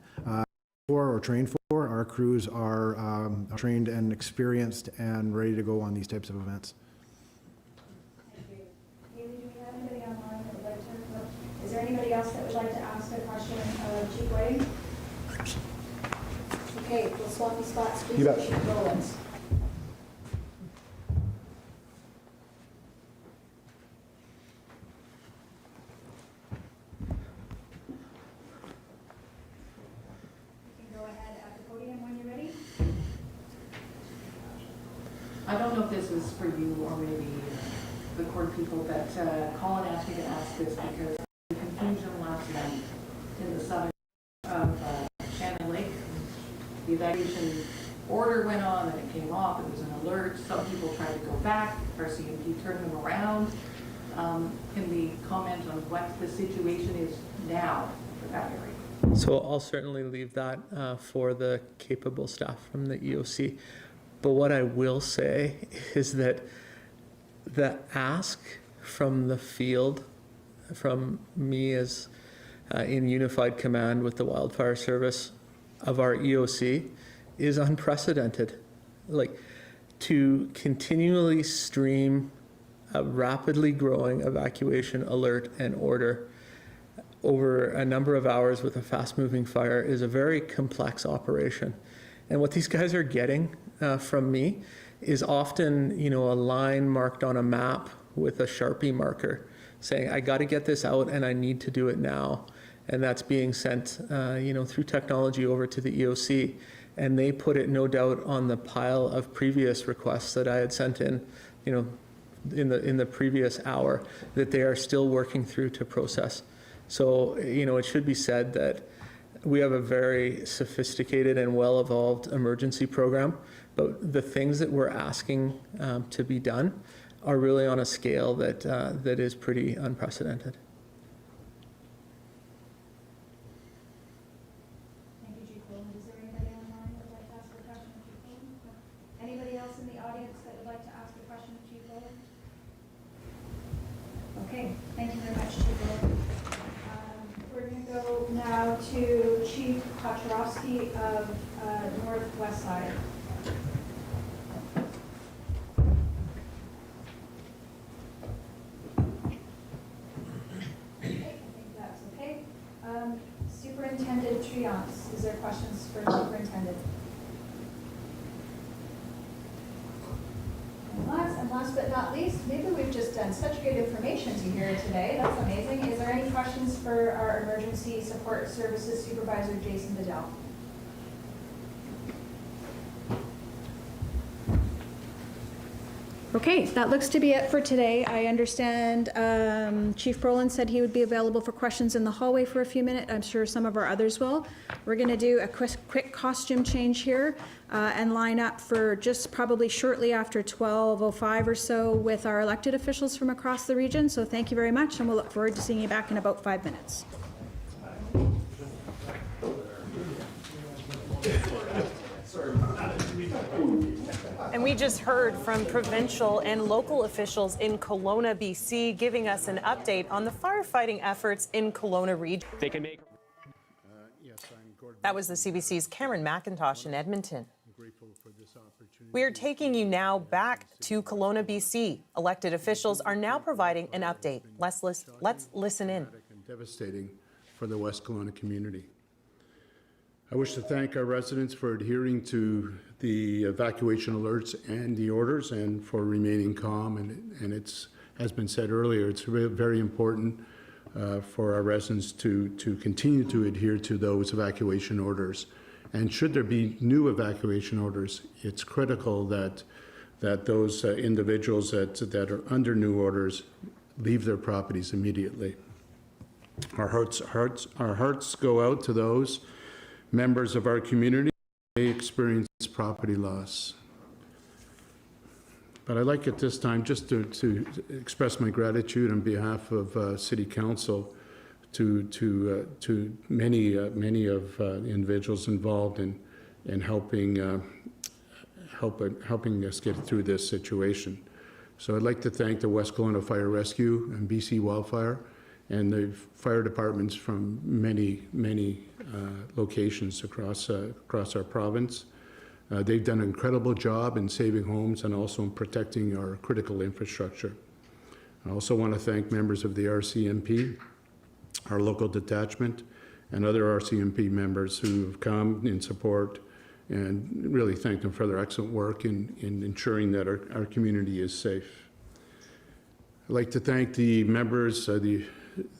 for or trained for. Our crews are trained and experienced and ready to go on these types of events. Thank you. Haley, do we have anybody online that would like to? Is there anybody else that would like to ask a question of Chief Whiting? Okay, we'll swap these spots, please. You bet. Chief Rowlands. I don't know if this is for you or maybe the court people, but Colin asked me to ask this because the confusion last night in the southern of Shannon Lake, the evacuation order went on and it came off, it was an alert, some people tried to go back, our CMP turned them around. Can we comment on what the situation is now for that area? So I'll certainly leave that for the capable staff from the EOC. But what I will say is that the ask from the field, from me as in unified command with the Wildfire Service of our EOC, is unprecedented. Like, to continually stream a rapidly growing evacuation alert and order over a number of hours with a fast-moving fire is a very complex operation. And what these guys are getting from me is often, a line marked on a map with a Sharpie marker saying, I got to get this out and I need to do it now. And that's being sent, through technology over to the EOC. And they put it, no doubt, on the pile of previous requests that I had sent in, in the previous hour, that they are still working through to process. So, it should be said that we have a very sophisticated and well-evolved emergency program, but the things that we're asking to be done are really on a scale that is pretty unprecedented. Thank you, Chief Rowland. Is there anybody online that would like to ask a question of Chief Rowland? Anybody else in the audience that would like to ask a question of Chief Rowland? Okay, thank you very much, Chief Rowland. We're going to go now to Chief Kocharovsky of Northwest Side. Okay, I think that's okay. Superintendent Triance, is there questions for Superintendent? And last last but not least, maybe we've just done such good information to hear today. That's amazing. Is there any questions for our Emergency Support Services Supervisor, Jason Bedell? Okay, that looks to be it for today. I understand Chief Brolin said he would be available for questions in the hallway for a few minutes. I'm sure some of our others will. We're going to do a quick costume change here and line up for just probably shortly after 12:05 or so with our elected officials from across the region. So thank you very much, and we'll look forward to seeing you back in about 5 minutes. And we just heard from provincial and local officials in Kelowna, BC, giving us an update on the firefighting efforts in Kelowna region. They can make. That was the CBC's Cameron McIntosh in Edmonton. We are taking you now back to Kelowna, BC. Elected officials are now providing an update. Let's listen in. Devastating for the West Kelowna community. I wish to thank our residents for adhering to the evacuation alerts and the orders and for remaining calm. And it's, as been said earlier, it's very important for our residents to continue to adhere to those evacuation orders. And should there be new evacuation orders, it's critical that those individuals that are under new orders leave their properties immediately. Our hearts go out to those members of our community may experience property loss. But I'd like at this time just to express my gratitude on behalf of City Council to many of individuals involved in helping us get through this situation. So I'd like to thank the West Kelowna Fire Rescue and BC Wildfire and the fire departments from many locations across our province. They've done an incredible job in saving homes and also in protecting our critical infrastructure. I also want to thank members of the RCMP, our local detachment, and other RCMP members who have come in support, and really thank them for their excellent work in ensuring that our community is safe. I'd like to thank the members,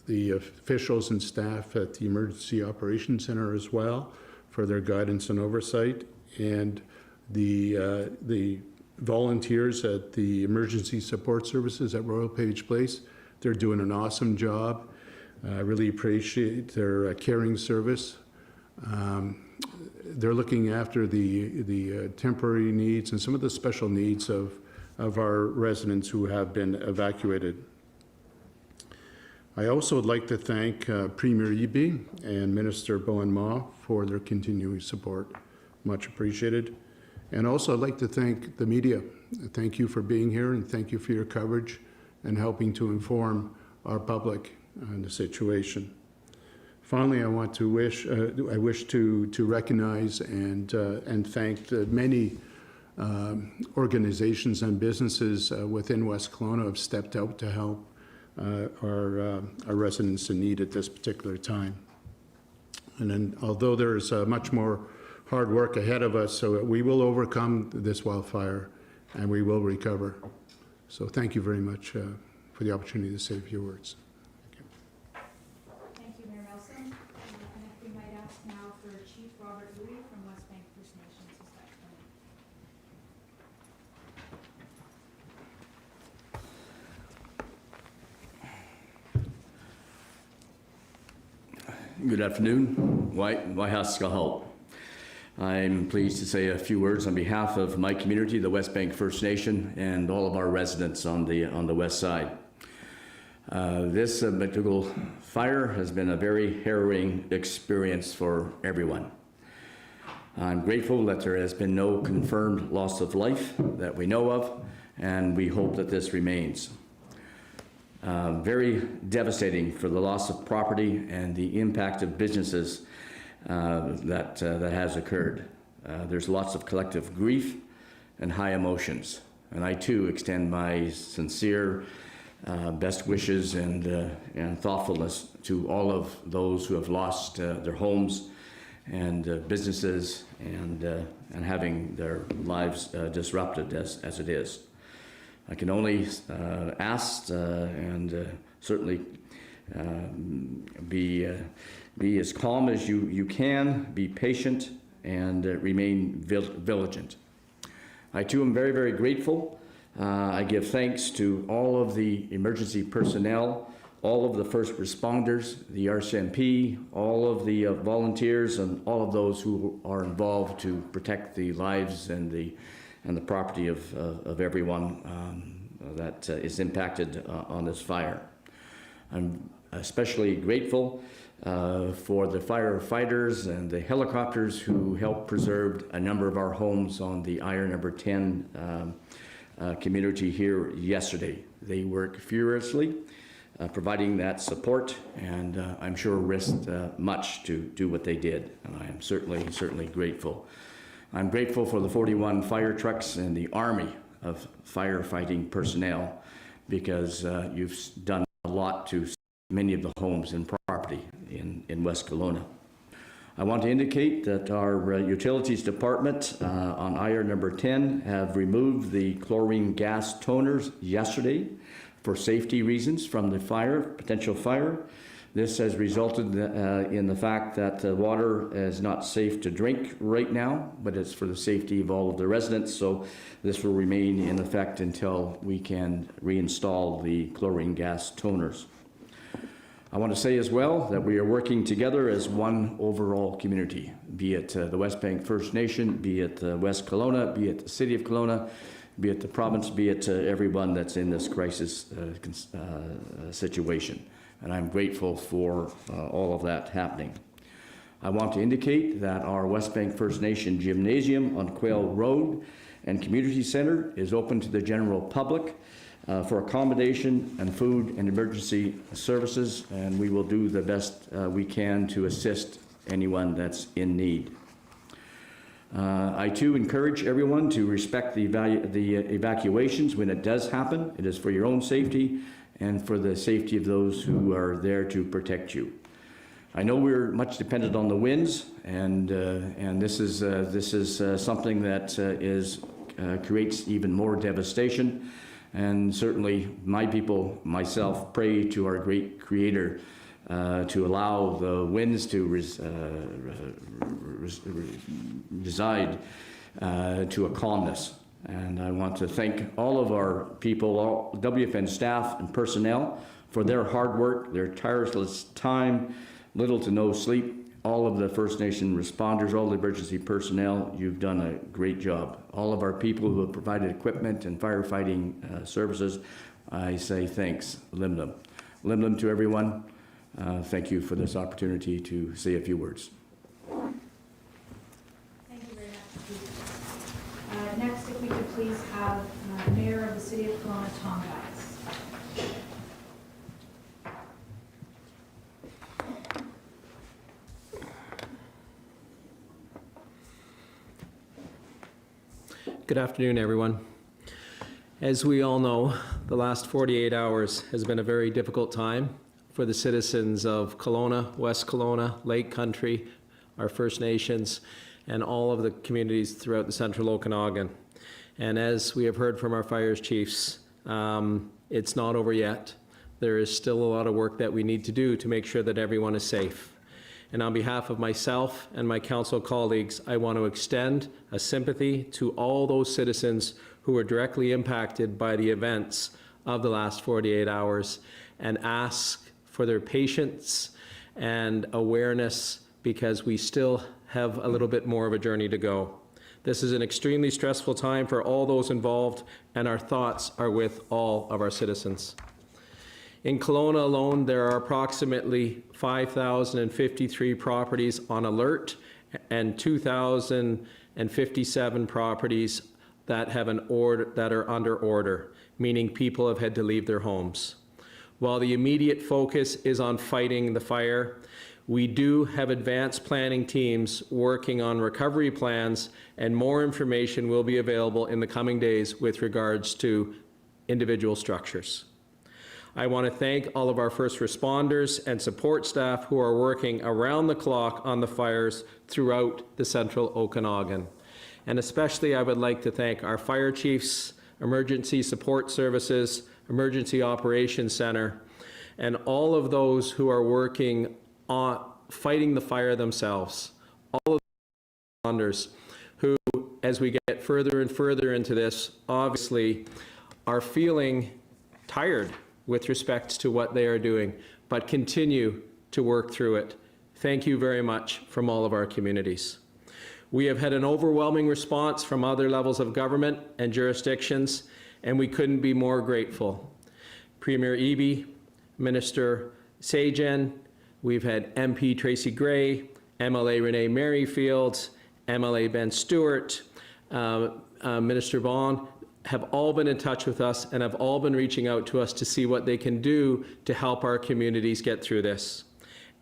the officials and staff at the Emergency Operations Center as well for their guidance and oversight, and the volunteers at the Emergency Support Services at Royal Page Place. They're doing an awesome job. I really appreciate their caring service. They're looking after the temporary needs and some of the special needs of our residents who have been evacuated. I also would like to thank Premier Eby and Minister Bowen Ma for their continuing support. Much appreciated. And also I'd like to thank the media. Thank you for being here and thank you for your coverage and helping to inform our public on the situation. Finally, I wish to recognize and thank the many organizations and businesses within West Kelowna who have stepped out to help our residents in need at this particular time. And then, although there's much more hard work ahead of us, so we will overcome this wildfire and we will recover. So thank you very much for the opportunity to say a few words. Thank you, Mayor Nelson. And if we might ask now for Chief Robert Louis from West Bank First Nations to start coming. Good afternoon, Waihaskahalt. I'm pleased to say a few words on behalf of my community, the West Bank First Nation, and all of our residents on the west side. This McDougall fire has been a very harrowing experience for everyone. I'm grateful that there has been no confirmed loss of life that we know of, and we hope that this remains. Very devastating for the loss of property and the impact of businesses that has occurred. There's lots of collective grief and high emotions, and I too extend my sincere best wishes and thoughtfulness to all of those who have lost their homes and businesses and having their lives disrupted as it is. I can only ask and certainly be as calm as you can, be patient, and remain vigilant. I too am very, very grateful. I give thanks to all of the emergency personnel, all of the first responders, the RCMP, all of the volunteers, and all of those who are involved to protect the lives and the property of everyone that is impacted on this fire. I'm especially grateful for the firefighters and the helicopters who helped preserve a number of our homes on the IR number 10 community here yesterday. They worked furiously, providing that support, and I'm sure risked much to do what they did, and I am certainly grateful. I'm grateful for the 41 fire trucks and the army of firefighting personnel, because you've done a lot to many of the homes and property in West Kelowna. I want to indicate that our utilities department on IR number 10 have removed the chlorine gas toners yesterday for safety reasons from the potential fire. This has resulted in the fact that the water is not safe to drink right now, but it's for the safety of all of the residents, so this will remain in effect until we can reinstall the chlorine gas toners. I want to say as well that we are working together as one overall community, be it the West Bank First Nation, be it West Kelowna, be it the City of Kelowna, be it the province, be it everyone that's in this crisis situation. And I'm grateful for all of that happening. I want to indicate that our West Bank First Nation Gymnasium on Quail Road and Community Center is open to the general public for accommodation and food and emergency services, and we will do the best we can to assist anyone that's in need. I too encourage everyone to respect the evacuations when it does happen. It is for your own safety and for the safety of those who are there to protect you. I know we're much dependent on the winds, and this is something that creates even more devastation. And certainly my people, myself, pray to our great Creator to allow the winds to reside to a calmness. And I want to thank all of our people, all WFN staff and personnel, for their hard work, their tireless time, little to no sleep. All of the First Nation responders, all the emergency personnel, you've done a great job. All of our people who have provided equipment and firefighting services, I say thanks, Limlum. Limlum to everyone. Thank you for this opportunity to say a few words. Thank you very much, Chief. Next, if we could please have Mayor of the City of Kelowna, Tom Guise. Good afternoon, everyone. As we all know, the last 48 hours has been a very difficult time for the citizens of Kelowna, West Kelowna, Lake Country, our First Nations, and all of the communities throughout the Central Okanagan. And as we have heard from our fires chiefs, it's not over yet. There is still a lot of work that we need to do to make sure that everyone is safe. And on behalf of myself and my council colleagues, I want to extend a sympathy to all those citizens who were directly impacted by the events of the last 48 hours and ask for their patience and awareness, because we still have a little bit more of a journey to go. This is an extremely stressful time for all those involved, and our thoughts are with all of our citizens. In Kelowna alone, there are approximately 5,053 properties on alert and 2,057 properties that have that are under order, meaning people have had to leave their homes. While the immediate focus is on fighting the fire, we do have advanced planning teams working on recovery plans, and more information will be available in the coming days with regards to individual structures. I want to thank all of our first responders and support staff who are working around the clock on the fires throughout the Central Okanagan. And especially I would like to thank our fire chiefs, Emergency Support Services, Emergency Operations Center, and all of those who are working on fighting the fire themselves. All of the responders who, as we get further and further into this, obviously are feeling tired with respect to what they are doing, but continue to work through it. Thank you very much from all of our communities. We have had an overwhelming response from other levels of government and jurisdictions, and we couldn't be more grateful. Premier Eby, Minister Sagen, we've had MP Tracy Gray, MLA Renee Merrifield, MLA Ben Stewart, Minister Vaughan, have all been in touch with us and have all been reaching out to us to see what they can do to help our communities get through this.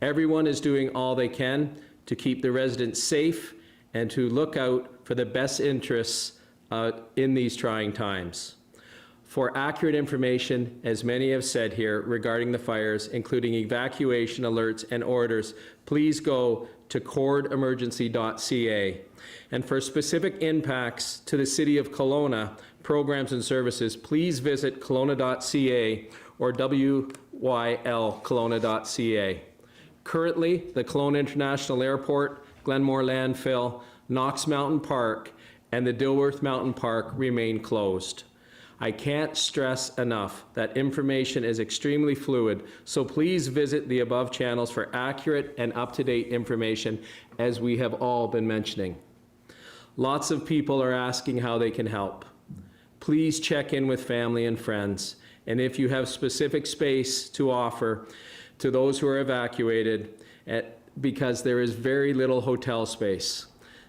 Everyone is doing all they can to keep the residents safe and to look out for the best interests in these trying times. For accurate information, as many have said here, regarding the fires, including evacuation alerts and orders, please go to cordemergency.ca. And for specific impacts to the City of Kelowna, programs and services, please visit kelowna.ca or wylkelowna.ca. Currently, the Kelowna International Airport, Glenmore Landfill, Knox Mountain Park, and the Dilworth Mountain Park remain closed. I can't stress enough that information is extremely fluid, so please visit the above channels for accurate and up-to-date information, as we have all been mentioning. Lots of people are asking how they can help. Please check in with family and friends, and if you have specific space to offer to those who are evacuated, because there is very little hotel space.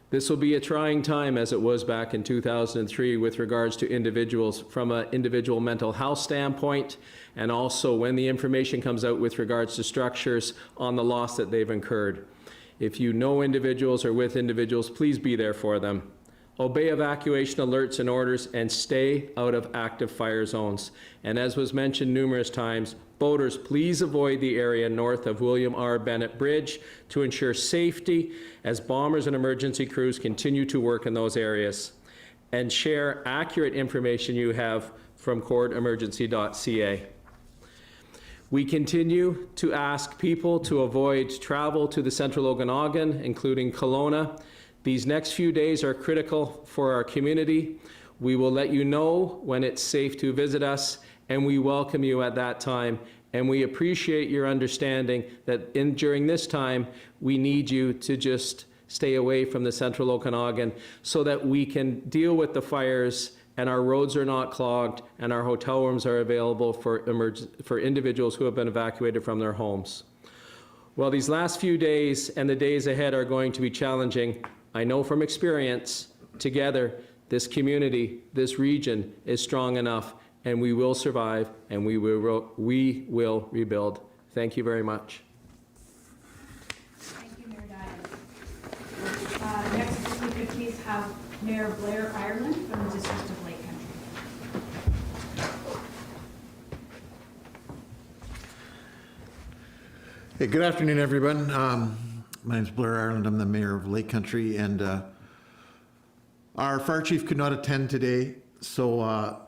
This will be a trying time, as it was back in 2003 with regards to individuals from an individual mental health standpoint, and also when the information comes out with regards to structures on the loss that they've incurred. If you know individuals or with individuals, please be there for them. Obey evacuation alerts and orders and stay out of active fire zones. And as was mentioned numerous times, boaters, please avoid the area north of William R. Bennett Bridge to ensure safety as bombers and emergency crews continue to work in those areas. And share accurate information you have from cordemergency.ca. We continue to ask people to avoid travel to the Central Okanagan, including Kelowna. These next few days are critical for our community. We will let you know when it's safe to visit us, and we welcome you at that time. And we appreciate your understanding that during this time, we need you to just stay away from the Central Okanagan so that we can deal with the fires and our roads are not clogged and our hotel rooms are available for individuals who have been evacuated from their homes. Well, these last few days and the days ahead are going to be challenging. I know from experience, together, this community, this region is strong enough, and we will survive, and we will rebuild. Thank you very much. Thank you, Mayor Dyer. Next, if we could please have Mayor Blair Ireland from the District of Lake Country. Hey, good afternoon, everyone. My name is Blair Ireland. I'm the mayor of Lake Country, and our fire chief could not attend today, so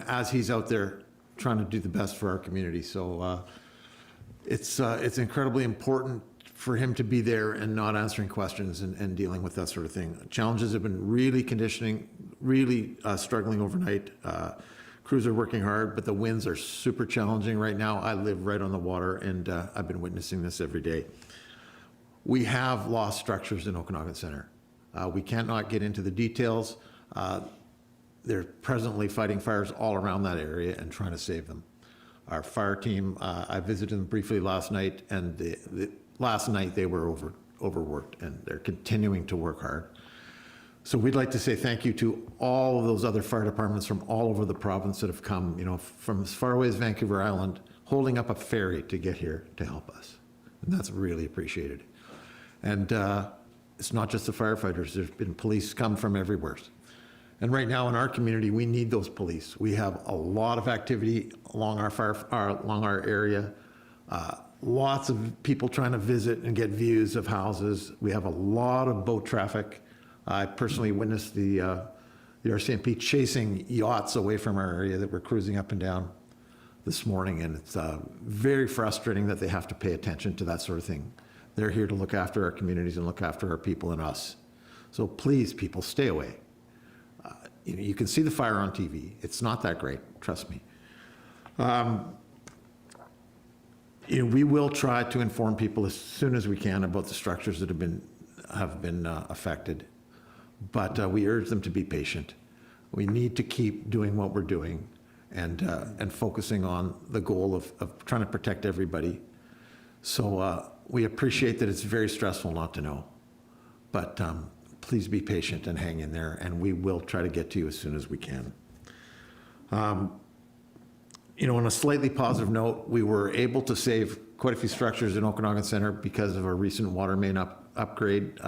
as he's out there trying to do the best for our community. So it's incredibly important for him to be there and not answering questions and dealing with that sort of thing. Challenges have been really struggling overnight. Crews are working hard, but the winds are super challenging right now. I live right on the water, and I've been witnessing this every day. We have lost structures in Okanagan Centre. We cannot get into the details. They're presently fighting fires all around that area and trying to save them. Our fire team, I visited them briefly last night, and last night they were overworked, and they're continuing to work hard. So we'd like to say thank you to all of those other fire departments from all over the province that have come, from as far away as Vancouver Island, holding up a ferry to get here to help us. And that's really appreciated. And it's not just the firefighters. There's been police come from everywhere. And right now in our community, we need those police. We have a lot of activity along our area. Lots of people trying to visit and get views of houses. We have a lot of boat traffic. I personally witnessed the the RCMP chasing yachts away from our area that were cruising up and down this morning, and it's very frustrating that they have to pay attention to that sort of thing. They're here to look after our communities and look after our people and us. So please, people, stay away. You can see the fire on TV. It's not that great, trust me. We will try to inform people as soon as we can about the structures that have been affected, but we urge them to be patient. We need to keep doing what we're doing and focusing on the goal of trying to protect everybody. So we appreciate that it's very stressful not to know, but please be patient and hang in there, and we will try to get to you as soon as we can. On a slightly positive note, we were able to save quite a few structures in Okanagan Centre because of our recent water main upgrade.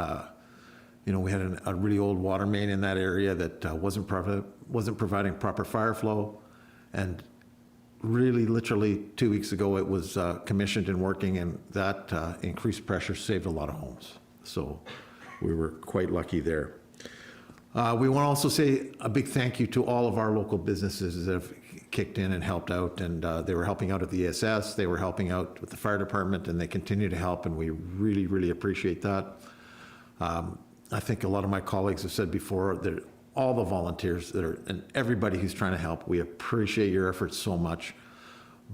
We had a really old water main in that area that wasn't providing proper fire flow, and really, literally 2 weeks ago, it was commissioned and working, and that increased pressure saved a lot of homes. So we were quite lucky there. We want to also say a big thank you to all of our local businesses that have kicked in and helped out, and they were helping out at the ESS, they were helping out with the fire department, and they continue to help, and we really, really appreciate that. I think a lot of my colleagues have said before that all the volunteers and everybody who's trying to help, we appreciate your efforts so much.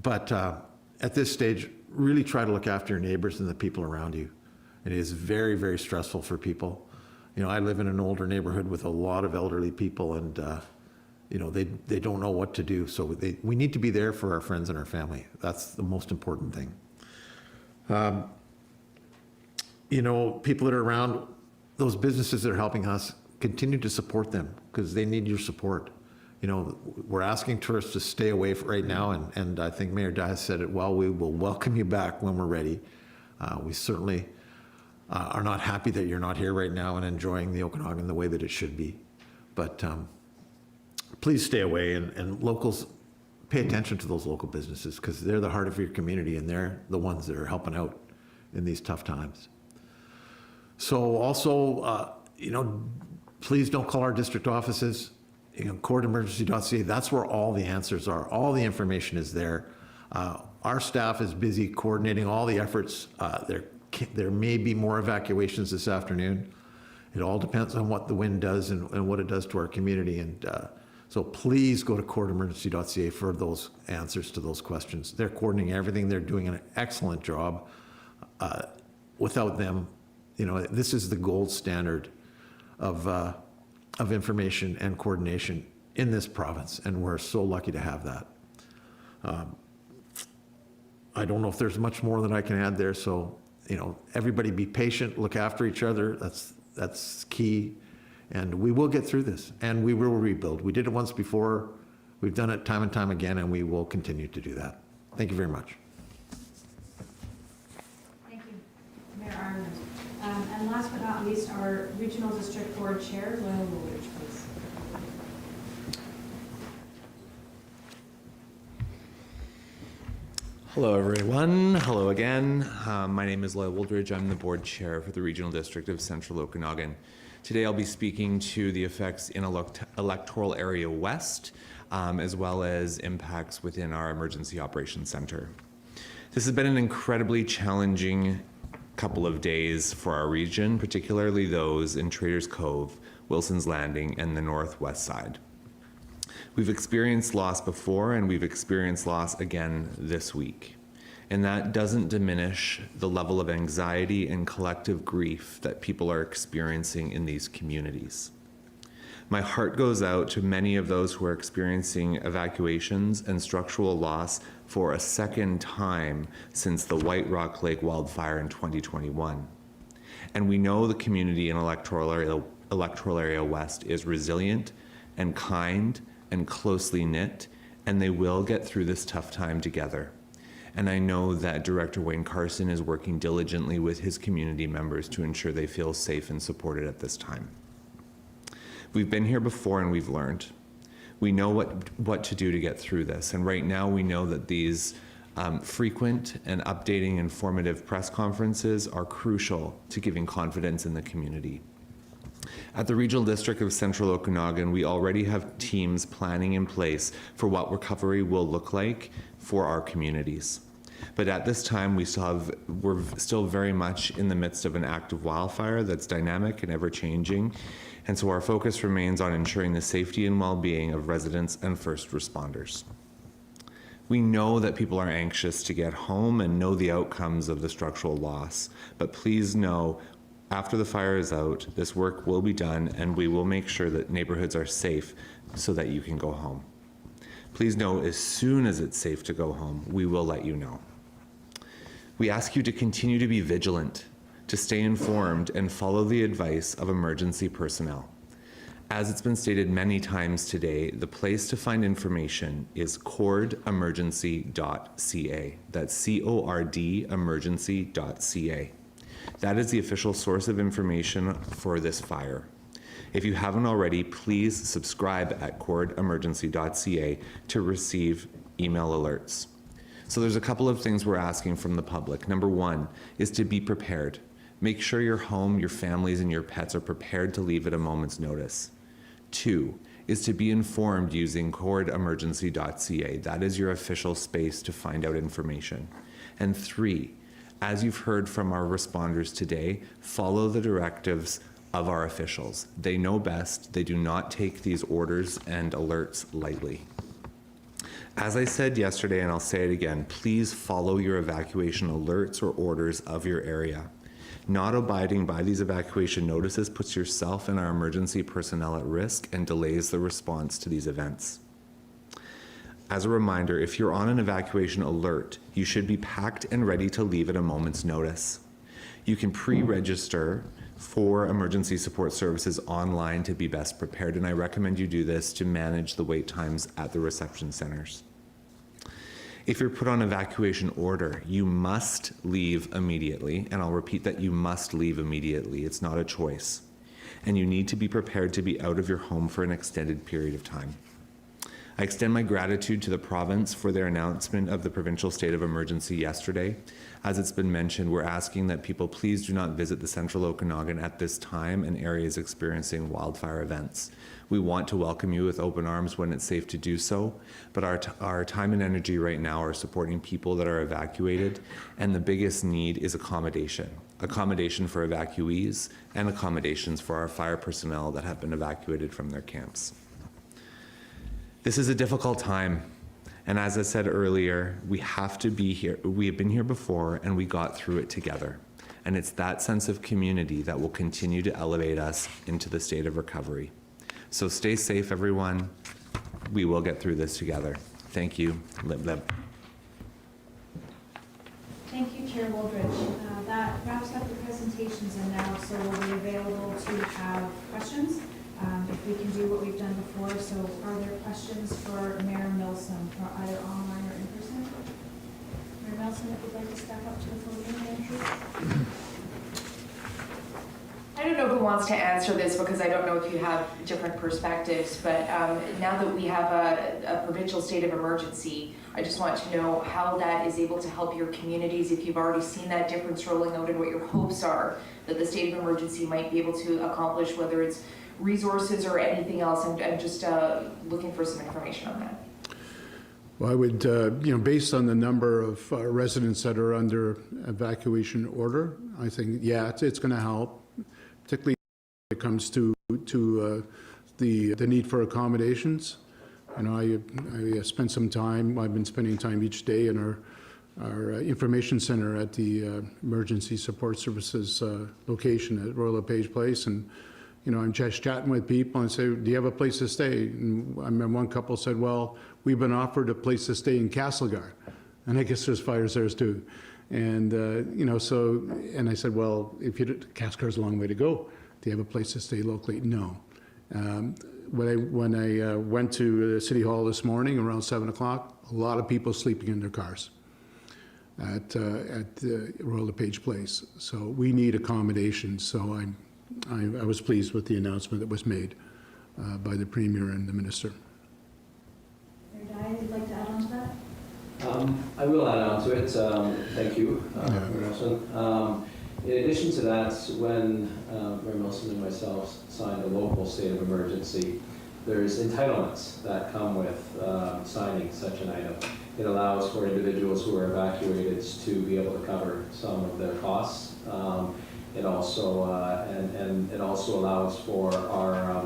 But at this stage, really try to look after your neighbors and the people around you. It is very, very stressful for people. I live in an older neighborhood with a lot of elderly people, and they don't know what to do. So we need to be there for our friends and our family. That's the most important thing. People that are around, those businesses that are helping us, continue to support them because they need your support. We're asking tourists to stay away right now, and I think Mayor Dye has said it well. We will welcome you back when we're ready. We certainly are not happy that you're not here right now and enjoying the Okanagan the way that it should be. But please stay away, and locals, pay attention to those local businesses because they're the heart of your community, and they're the ones that are helping out in these tough times. So also, please don't call our district offices. Courtemergency.ca, that's where all the answers are. All the information is there. Our staff is busy coordinating all the efforts. There may be more evacuations this afternoon. It all depends on what the wind does and what it does to our community. And so please go to courtemergency.ca for those answers to those questions. They're coordinating everything. They're doing an excellent job. Without them, this is the gold standard of information and coordination in this province, and we're so lucky to have that. I don't know if there's much more that I can add there, so everybody be patient, look after each other. That's key, and we will get through this, and we will rebuild. We did it once before, we've done it time and time again, and we will continue to do that. Thank you very much. Thank you, Mayor Arnold. And last but not least, our Regional District Board Chair, Loyal Woolridge, please. Hello, everyone. Hello again. My name is Loyal Woolridge. I'm the board chair for the Regional District of Central Okanagan. Today, I'll be speaking to the effects in Electoral Area West, as well as impacts within our Emergency Operations Center. This has been an incredibly challenging couple of days for our region, particularly those in Traders Cove, Wilson's Landing, and the northwest side. We've experienced loss before, and we've experienced loss again this week. And that doesn't diminish the level of anxiety and collective grief that people are experiencing in these communities. My heart goes out to many of those who are experiencing evacuations and structural loss for a second time since the White Rock Lake wildfire in 2021. And we know the community in Electoral Area West is resilient and kind and closely knit, and they will get through this tough time together. And I know that Director Wayne Carson is working diligently with his community members to ensure they feel safe and supported at this time. We've been here before and we've learned. We know what to do to get through this. And right now we know that these frequent and updating informative press conferences are crucial to giving confidence in the community. At the Regional District of Central Okanagan, we already have teams planning in place for what recovery will look like for our communities. But at this time, we're still very much in the midst of an active wildfire that's dynamic and ever-changing, and so our focus remains on ensuring the safety and well-being of residents and first responders. We know that people are anxious to get home and know the outcomes of the structural loss, but please know, after the fire is out, this work will be done and we will make sure that neighborhoods are safe so that you can go home. Please know, as soon as it's safe to go home, we will let you know. We ask you to continue to be vigilant, to stay informed and follow the advice of emergency personnel. As it's been stated many times today, the place to find information is cordemergency.ca. That's CORD emergency.ca. That is the official source of information for this fire. If you haven't already, please subscribe at cordemergency.ca to receive email alerts. So there's a couple of things we're asking from the public. Number one is to be prepared. Make sure your home, your families, and your pets are prepared to leave at a moment's notice. Two is to be informed using cordemergency.ca. That is your official space to find out information. And three, as you've heard from our responders today, follow the directives of our officials. They know best. They do not take these orders and alerts lightly. As I said yesterday, and I'll say it again, please follow your evacuation alerts or orders of your area. Not abiding by these evacuation notices puts yourself and our emergency personnel at risk and delays the response to these events. As a reminder, if you're on an evacuation alert, you should be packed and ready to leave at a moment's notice. You can pre-register for emergency support services online to be best prepared, and I recommend you do this to manage the wait times at the reception centers. If you're put on evacuation order, you must leave immediately, and I'll repeat that you must leave immediately. It's not a choice. And you need to be prepared to be out of your home for an extended period of time. I extend my gratitude to the province for their announcement of the provincial state of emergency yesterday. As it's been mentioned, we're asking that people please do not visit the Central Okanagan at this time in areas experiencing wildfire events. We want to welcome you with open arms when it's safe to do so, but our time and energy right now are supporting people that are evacuated, and the biggest need is accommodation. Accommodation for evacuees and accommodations for our fire personnel that have been evacuated from their camps. This is a difficult time, and as I said earlier, we have to be here. We have been here before, and we got through it together. And it's that sense of community that will continue to elevate us into the state of recovery. So stay safe, everyone. We will get through this together. Thank you. Lib lib. Thank you, Chair Wooldridge. That wraps up the presentations, and now so we'll be available to have questions. If we can do what we've done before, so are there questions for Mayor Milsom, either online or in person? Mayor Milsom, if you'd like to step up to the podium, please. I don't know who wants to answer this because I don't know if you have different perspectives, but now that we have a provincial state of emergency, I just want to know how that is able to help your communities, if you've already seen that difference rolling out and what your hopes are that the state of emergency might be able to accomplish, whether it's resources or anything else. I'm just looking for some information on that. Well, I would, based on the number of residents that are under evacuation order, I think, yeah, it's going to help, particularly when it comes to the need for accommodations. I spent some time, I've been spending time each day in our information center at the Emergency Support Services location at Royal LePage Place, and I'm just chatting with people and say, do you have a place to stay? And I remember one couple said, well, we've been offered a place to stay in Castlegar. And I guess there's fires there too. And, and I said, well, Castlegar's a long way to go. Do you have a place to stay locally? No. When I went to City Hall this morning around 7 o'clock, a lot of people sleeping in their cars at Royal LePage Place. So we need accommodations. So I was pleased with the announcement that was made by the Premier and the Minister. Mayor Dye, would you like to add on to that? I will add on to it. Thank you, Mayor Nelson. In addition to that, when Mayor Milson and myself signed a local state of emergency, there's entitlements that come with signing such an item. It allows for individuals who are evacuated to be able to cover some of their costs. It also and it also allows for our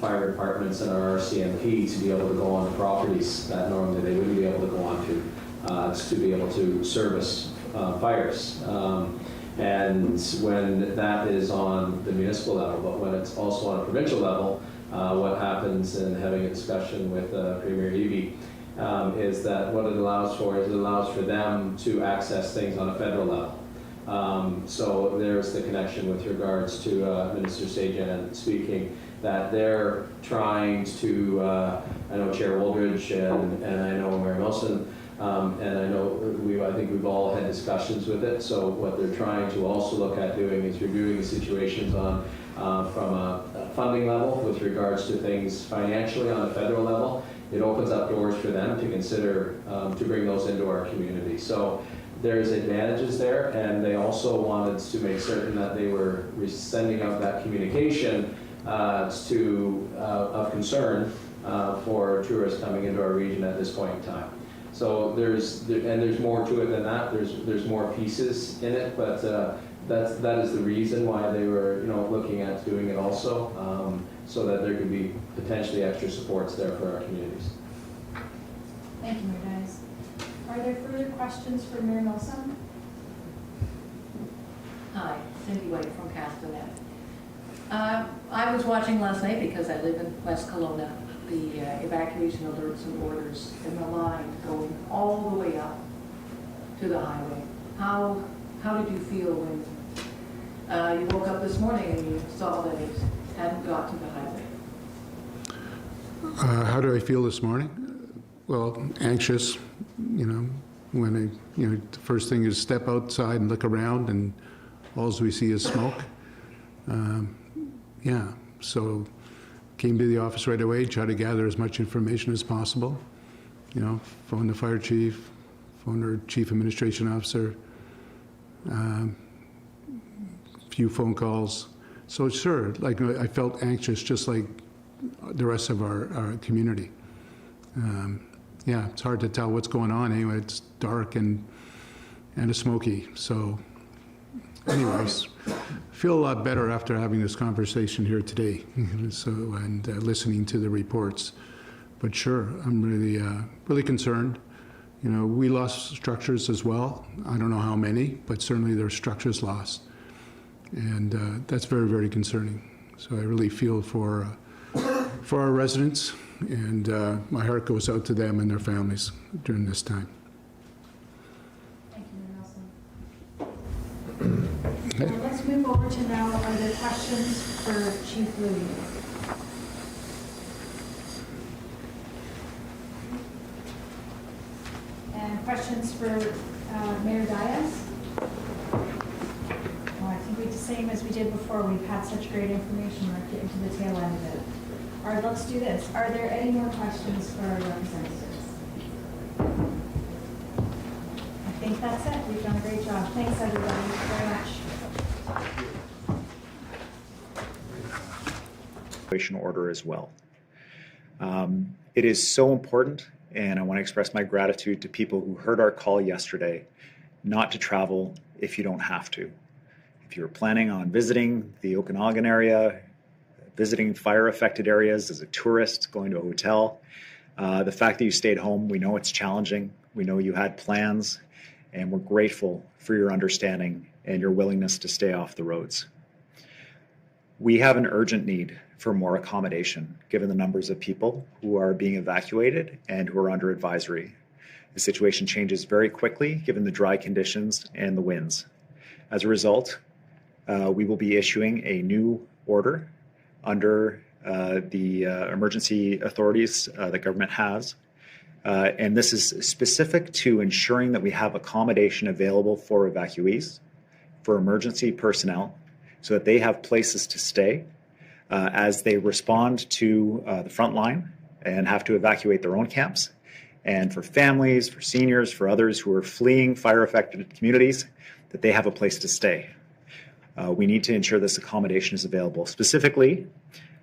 fire departments and our RCMP to be able to go on to properties that normally they wouldn't be able to go on to be able to service fires. And when that is on the municipal level, but when it's also on a provincial level, what happens in having a discussion with Premier Eby is that what it allows for is it allows for them to access things on a federal level. So there's the connection with regards to Minister Sajan speaking, that they're trying to, I know Chair Wooldridge and I know Mayor Milson, and I know I think we've all had discussions with it. So what they're trying to also look at doing is reviewing the situations on from a funding level with regards to things financially on a federal level. It opens up doors for them to consider to bring those into our community. So there's advantages there, and they also wanted to make certain that they were sending out that communication of concern for tourists coming into our region at this point in time. So there's more to it than that. There's more pieces in it, but that is the reason why they were looking at doing it also, so that there could be potentially extra supports there for our communities. Thank you, Mayor Dias. Are there further questions for Mayor Milson? Hi, Cindy White from Castanet. I was watching last night because I live in West Kelowna, the evacuation alerts and orders in the line going all the way up to the highway. How did you feel when you woke up this morning and you saw that it hadn't got to the highway? How do I feel this morning? Well, anxious, when the first thing is step outside and look around and all we see is smoke. So came to the office right away, tried to gather as much information as possible. Phone the fire chief, phone our chief administration officer, few phone calls. So sure, I felt anxious just like the rest of our community. It's hard to tell what's going on anyway. It's dark and it's smoky. So anyways, I feel a lot better after having this conversation here today. And listening to the reports. But sure, I'm really concerned. We lost structures as well. I don't know how many, but certainly there are structures lost. And that's very, very concerning. So I really feel for our residents, and my heart goes out to them and their families during this time. Thank you, Mayor Nelson. Let's move over to now, are there questions for Chief Louie? And questions for Mayor Dias? Well, I think we do the same as we did before. We've had such great information. We're getting to the tail end of it. All right, let's do this. Are there any more questions for our representatives? I think that's it. We've done a great job. Thanks, everybody, very much. Order as well. It is so important, and I want to express my gratitude to people who heard our call yesterday not to travel if you don't have to. If you're planning on visiting the Okanagan area, visiting fire-affected areas as a tourist, going to a hotel, the fact that you stayed home, we know it's challenging. We know you had plans, and we're grateful for your understanding and your willingness to stay off the roads. We have an urgent need for more accommodation, given the numbers of people who are being evacuated and who are under advisory. The situation changes very quickly, given the dry conditions and the winds. As a result, we will be issuing a new order under the emergency authorities the government has. And this is specific to ensuring that we have accommodation available for evacuees, for emergency personnel, so that they have places to stay as they respond to the front line and have to evacuate their own camps, and for families, for seniors, for others who are fleeing fire-affected communities, that they have a place to stay. We need to ensure this accommodation is available. Specifically,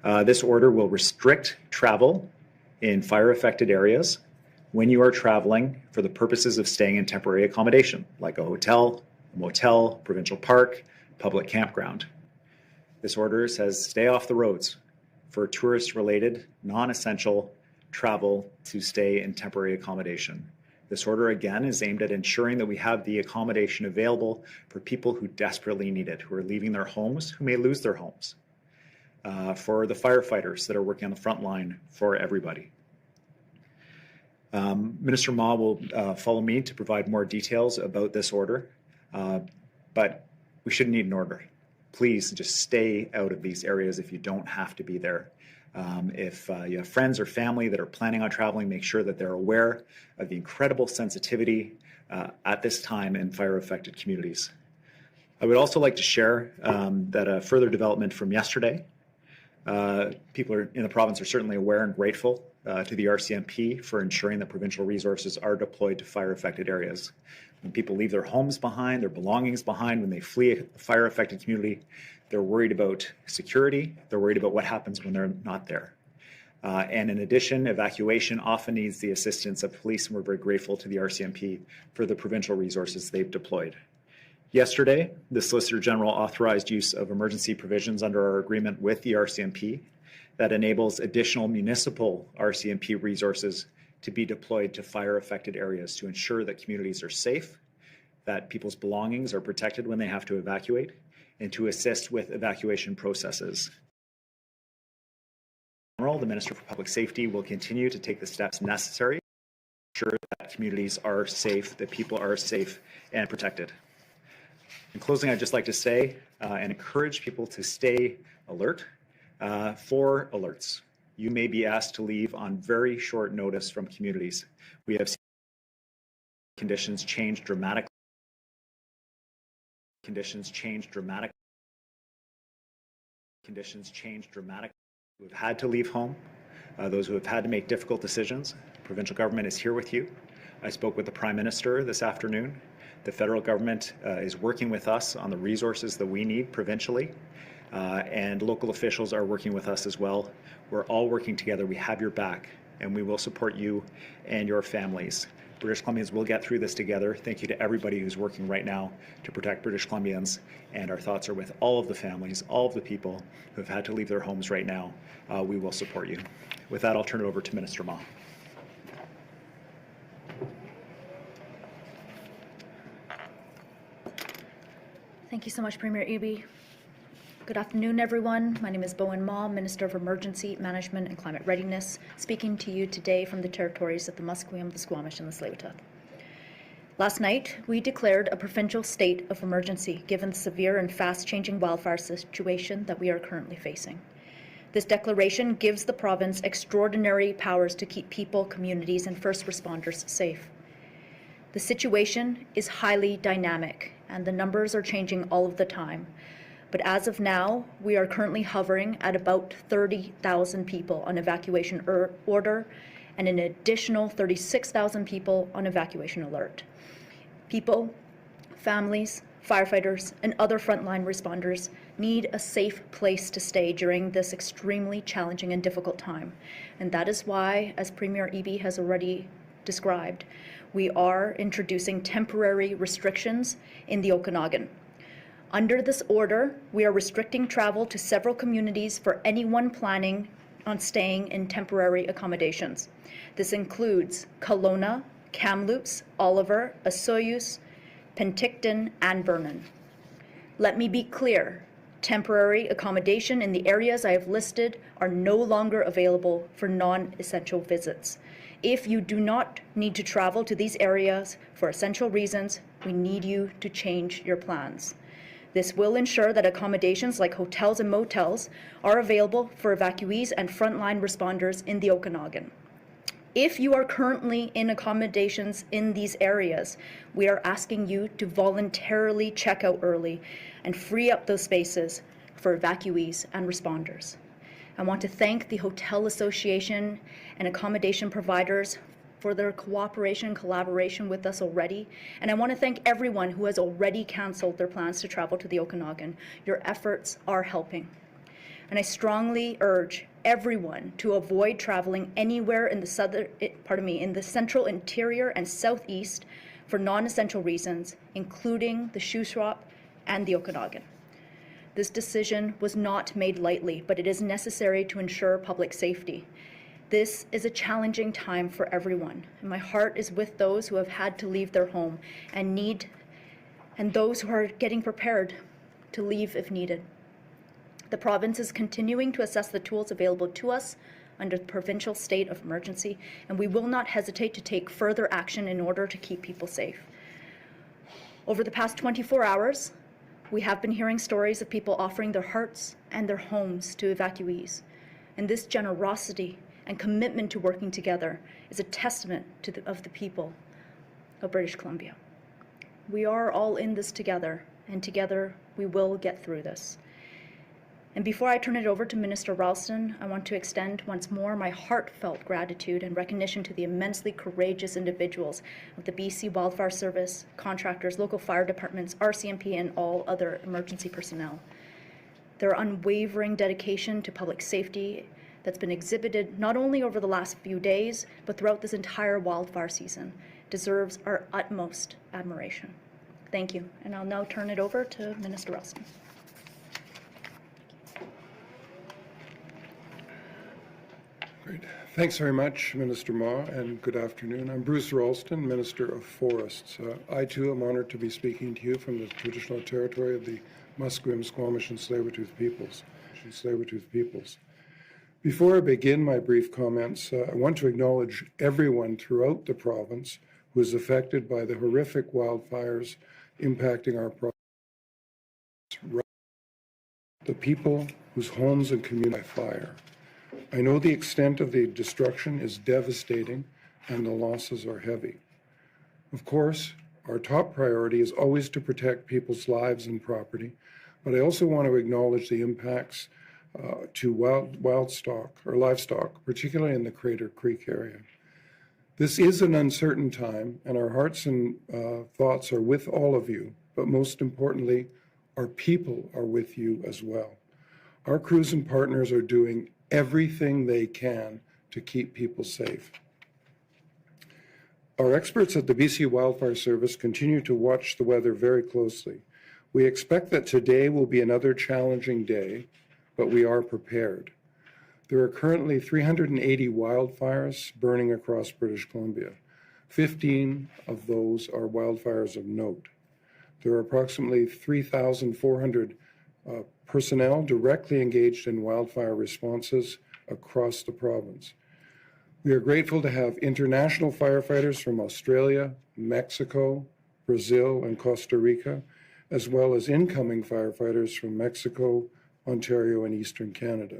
this order will restrict travel in fire-affected areas when you are traveling for the purposes of staying in temporary accommodation, like a hotel, a motel, provincial park, public campground. This order says stay off the roads for tourist-related, non-essential travel to stay in temporary accommodation. This order, again, is aimed at ensuring that we have the accommodation available for people who desperately need it, who are leaving their homes, who may lose their homes, for the firefighters that are working on the front line, for everybody. Minister Ma will follow me to provide more details about this order, but we shouldn't need an order. Please just stay out of these areas if you don't have to be there. If you have friends or family that are planning on traveling, make sure that they're aware of the incredible sensitivity at this time in fire-affected communities. I would also like to share that a further development from yesterday. People in the province are certainly aware and grateful to the RCMP for ensuring that provincial resources are deployed to fire-affected areas. When people leave their homes behind, their belongings behind, when they flee a fire-affected community, they're worried about security, they're worried about what happens when they're not there. And in addition, evacuation often needs the assistance of police, and we're very grateful to the RCMP for the provincial resources they've deployed. Yesterday, the Solicitor General authorized use of emergency provisions under our agreement with the RCMP that enables additional municipal RCMP resources to be deployed to fire-affected areas to ensure that communities are safe, that people's belongings are protected when they have to evacuate, and to assist with evacuation processes. The Minister for Public Safety will continue to take the steps necessary to ensure that communities are safe, that people are safe and protected. In closing, I'd just like to say and encourage people to stay alert for alerts. You may be asked to leave on very short notice from communities. We have seen conditions change dramatically. Conditions change dramatically. Who have had to leave home, those who have had to make difficult decisions. The provincial government is here with you. I spoke with the Prime Minister this afternoon. The federal government is working with us on the resources that we need provincially, and local officials are working with us as well. We're all working together. We have your back, and we will support you and your families. British Columbians will get through this together. Thank you to everybody who's working right now to protect British Columbians, and our thoughts are with all of the families, all of the people who have had to leave their homes right now. We will support you. With that, I'll turn it over to Minister Ma. Thank you so much, Premier Eby. Good afternoon, everyone. My name is Bowen Ma, Minister of Emergency Management and Climate Readiness, speaking to you today from the territories of the Musqueam, the Squamish, and the Tsleil-Waututh. Last night, we declared a provincial state of emergency given the severe and fast-changing wildfire situation that we are currently facing. This declaration gives the province extraordinary powers to keep people, communities, and first responders safe. The situation is highly dynamic, and the numbers are changing all of the time. But as of now, we are currently hovering at about 30,000 people on evacuation order and an additional 36,000 people on evacuation alert. People, families, firefighters, and other frontline responders need a safe place to stay during this extremely challenging and difficult time. And that is why, as Premier Eby has already described, we are introducing temporary restrictions in the Okanagan. Under this order, we are restricting travel to several communities for anyone planning on staying in temporary accommodations. This includes Kelowna, Kamloops, Oliver, Osoyoos, Penticton, and Vernon. Let me be clear, temporary accommodation in the areas I have listed are no longer available for non-essential visits. If you do not need to travel to these areas for essential reasons, we need you to change your plans. This will ensure that accommodations like hotels and motels are available for evacuees and frontline responders in the Okanagan. If you are currently in accommodations in these areas, we are asking you to voluntarily check out early and free up those spaces for evacuees and responders. I want to thank the Hotel Association and accommodation providers for their cooperation and collaboration with us already. And I want to thank everyone who has already canceled their plans to travel to the Okanagan. Your efforts are helping. And I strongly urge everyone to avoid traveling anywhere in the central interior and southeast for non-essential reasons, including the Shuswap and the Okanagan. This decision was not made lightly, but it is necessary to ensure public safety. This is a challenging time for everyone, and my heart is with those who have had to leave their home and those who are getting prepared to leave if needed. The province is continuing to assess the tools available to us under the provincial state of emergency, and we will not hesitate to take further action in order to keep people safe. Over the past 24 hours, we have been hearing stories of people offering their hearts and their homes to evacuees, and this generosity and commitment to working together is a testament to the people of British Columbia. We are all in this together, and together we will get through this. And before I turn it over to Minister Ralston, I want to extend once more my heartfelt gratitude and recognition to the immensely courageous individuals of the BC Wildfire Service, contractors, local fire departments, RCMP, and all other emergency personnel. Their unwavering dedication to public safety that's been exhibited not only over the last few days, but throughout this entire wildfire season deserves our utmost admiration. Thank you, and I'll now turn it over to Minister Ralston. Great. Thanks very much, Minister Ma, and good afternoon. I'm Bruce Ralston, Minister of Forests. I too am honored to be speaking to you from the traditional territory of the Musqueam, Squamish, and Tsleil-Waututh peoples. Before I begin my brief comments, I want to acknowledge everyone throughout the province who is affected by the horrific wildfires impacting our province. The people whose homes and communities are fire. I know the extent of the destruction is devastating and the losses are heavy. Of course, our top priority is always to protect people's lives and property, but I also want to acknowledge the impacts to livestock, particularly in the Crater Creek area. This is an uncertain time, and our hearts and thoughts are with all of you, but most importantly, our people are with you as well. Our crews and partners are doing everything they can to keep people safe. Our experts at the BC Wildfire Service continue to watch the weather very closely. We expect that today will be another challenging day, but we are prepared. There are currently 380 wildfires burning across British Columbia. 15 of those are wildfires of note. There are approximately 3,400 personnel directly engaged in wildfire responses across the province. We are grateful to have international firefighters from Australia, Mexico, Brazil, and Costa Rica, as well as incoming firefighters from Mexico, Ontario, and Eastern Canada.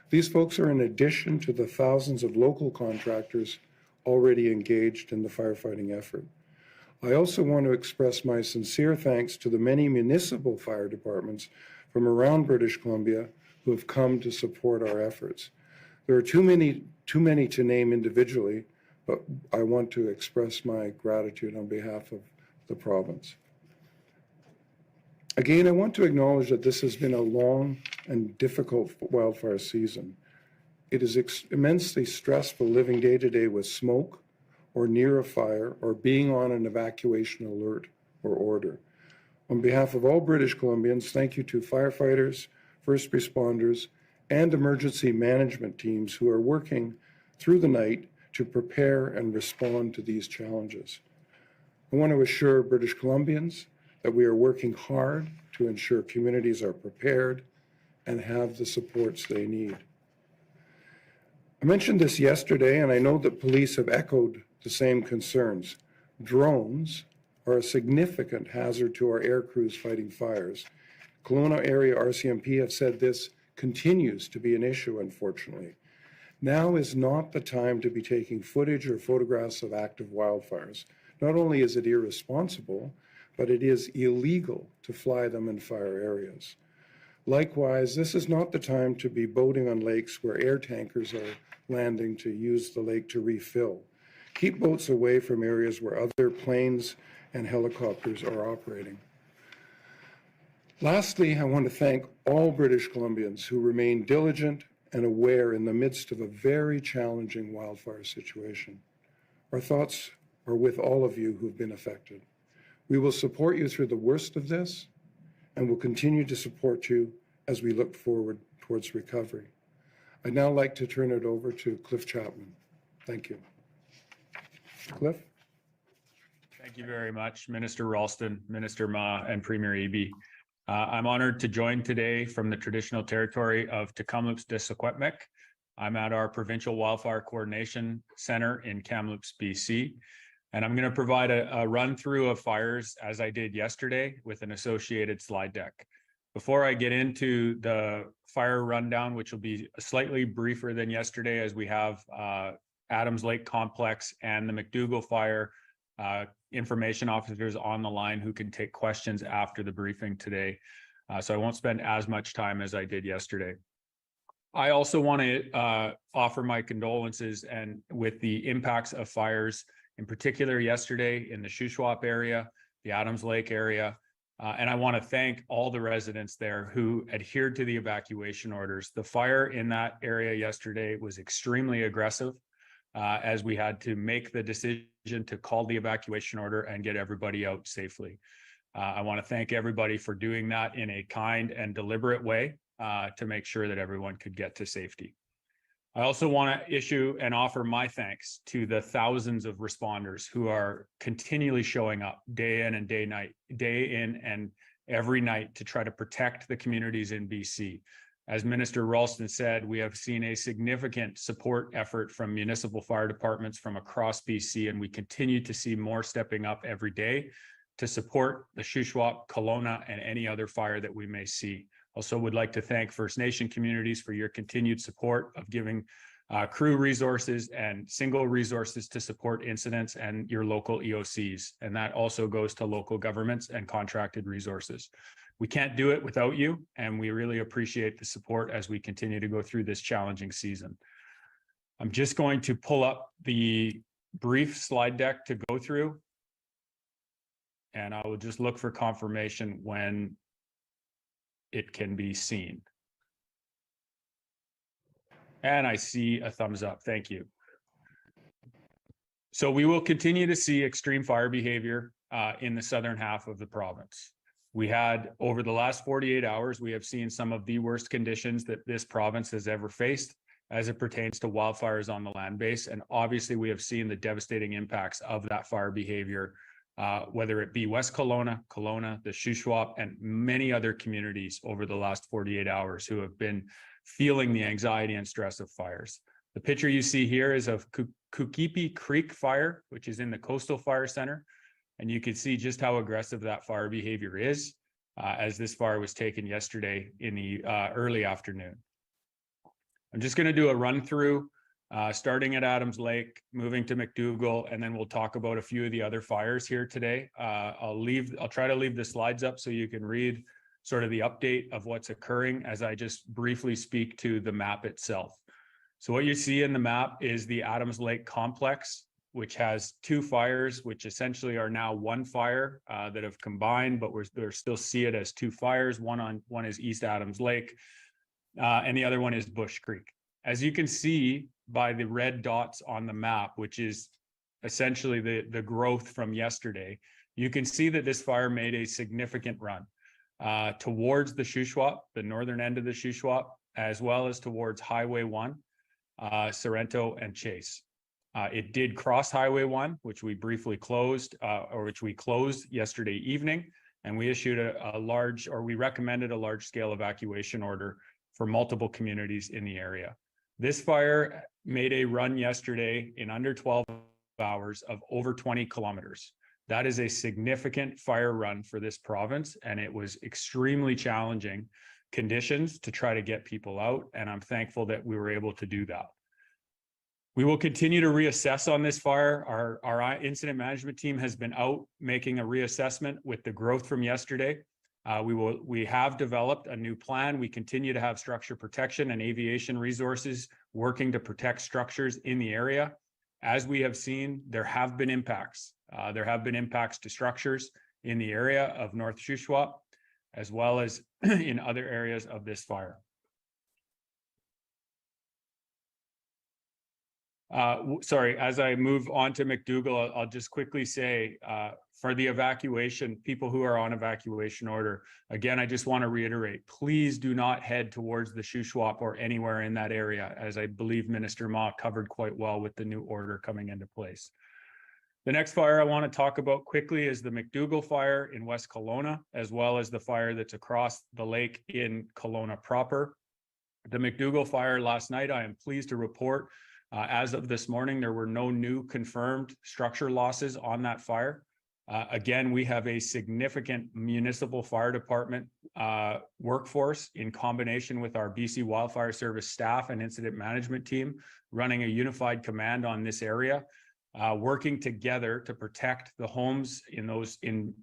These folks are in addition to the thousands of local contractors already engaged in the firefighting effort. I also want to express my sincere thanks to the many municipal fire departments from around British Columbia who have come to support our efforts. There are too many to name individually, but I want to express my gratitude on behalf of the province. Again, I want to acknowledge that this has been a long and difficult wildfire season. It is immensely stressful living day to day with smoke or near a fire or being on an evacuation alert or order. On behalf of all British Columbians, thank you to firefighters, first responders, and emergency management teams who are working through the night to prepare and respond to these challenges. I want to assure British Columbians that we are working hard to ensure communities are prepared and have the supports they need. I mentioned this yesterday, and I know that police have echoed the same concerns. Drones are a significant hazard to our air crews fighting fires. Kelowna area RCMP have said this continues to be an issue, unfortunately. Now is not the time to be taking footage or photographs of active wildfires. Not only is it irresponsible, but it is illegal to fly them in fire areas. Likewise, this is not the time to be boating on lakes where air tankers are landing to use the lake to refill. Keep boats away from areas where other planes and helicopters are operating. Lastly, I want to thank all British Columbians who remain diligent and aware in the midst of a very challenging wildfire situation. Our thoughts are with all of you who've been affected. We will support you through the worst of this and will continue to support you as we look forward towards recovery. I'd now like to turn it over to Cliff Chapman. Thank you. Cliff? Thank you very much, Minister Ralston, Minister Ma, and Premier Eby. I'm honored to join today from the traditional territory of Tk'emlúps de Secwépemc. I'm at our Provincial Wildfire Coordination Center in Kamloops, BC, and I'm going to provide a run through of fires as I did yesterday with an associated slide deck. Before I get into the fire rundown, which will be slightly briefer than yesterday as we have Adams Lake Complex and the McDougall Fire information officers on the line who can take questions after the briefing today. So I won't spend as much time as I did yesterday. I also want to offer my condolences and with the impacts of fires, in particular yesterday in the Shuswap area, the Adams Lake area, and I want to thank all the residents there who adhered to the evacuation orders. The fire in that area yesterday was extremely aggressive, as we had to make the decision to call the evacuation order and get everybody out safely. I want to thank everybody for doing that in a kind and deliberate way to make sure that everyone could get to safety. I also want to issue and offer my thanks to the thousands of responders who are continually showing up day in and every night to try to protect the communities in BC. As Minister Ralston said, we have seen a significant support effort from municipal fire departments from across BC, and we continue to see more stepping up every day to support the Shuswap, Kelowna, and any other fire that we may see. Also would like to thank First Nation communities for your continued support of giving crew resources and single resources to support incidents and your local EOCs. And that also goes to local governments and contracted resources. We can't do it without you, and we really appreciate the support as we continue to go through this challenging season. I'm just going to pull up the brief slide deck to go through, and I will just look for confirmation when it can be seen. And I see a thumbs up. Thank you. So we will continue to see extreme fire behavior in the southern half of the province. We had, over the last 48 hours, we have seen some of the worst conditions that this province has ever faced as it pertains to wildfires on the land base. And obviously we have seen the devastating impacts of that fire behavior, whether it be West Kelowna, the Shuswap, and many other communities over the last 48 hours who have been feeling the anxiety and stress of fires. The picture you see here is of Kukipi Creek Fire, which is in the Coastal Fire Center. And you can see just how aggressive that fire behavior is as this fire was taken yesterday in the early afternoon. I'm just going to do a run through, starting at Adams Lake, moving to McDougall, and then we'll talk about a few of the other fires here today. I'll try to leave the slides up so you can read sort of the update of what's occurring as I just briefly speak to the map itself. So what you see in the map is the Adams Lake complex, which has two fires, which essentially are now one fire that have combined, but we still see it as two fires. One is East Adams Lake, and the other one is Bush Creek. As you can see by the red dots on the map, which is essentially the growth from yesterday, you can see that this fire made a significant run towards the Shuswap, the northern end of the Shuswap, as well as towards Highway 1, Sorrento, and Chase. It did cross Highway 1, which we briefly closed, which we closed yesterday evening, and we issued we recommended a large-scale evacuation order for multiple communities in the area. This fire made a run yesterday in under 12 hours of over 20 kilometers. That is a significant fire run for this province, and it was extremely challenging conditions to try to get people out, and I'm thankful that we were able to do that. We will continue to reassess on this fire. Our incident management team has been out making a reassessment with the growth from yesterday. We have developed a new plan. We continue to have structure protection and aviation resources working to protect structures in the area. As we have seen, there have been impacts. There have been impacts to structures in the area of North Shuswap, as well as in other areas of this fire. Sorry, as I move on to McDougall, I'll just quickly say, for the evacuation, people who are on evacuation order, again, I just want to reiterate, please do not head towards the Shuswap or anywhere in that area, as I believe Minister Ma covered quite well with the new order coming into place. The next fire I want to talk about quickly is the McDougall fire in West Kelowna, as well as the fire that's across the lake in Kelowna proper. The McDougall fire last night, I am pleased to report, as of this morning, there were no new confirmed structure losses on that fire. Again, we have a significant municipal fire department workforce in combination with our BC Wildfire Service staff and incident management team running a unified command on this area, working together to protect the homes in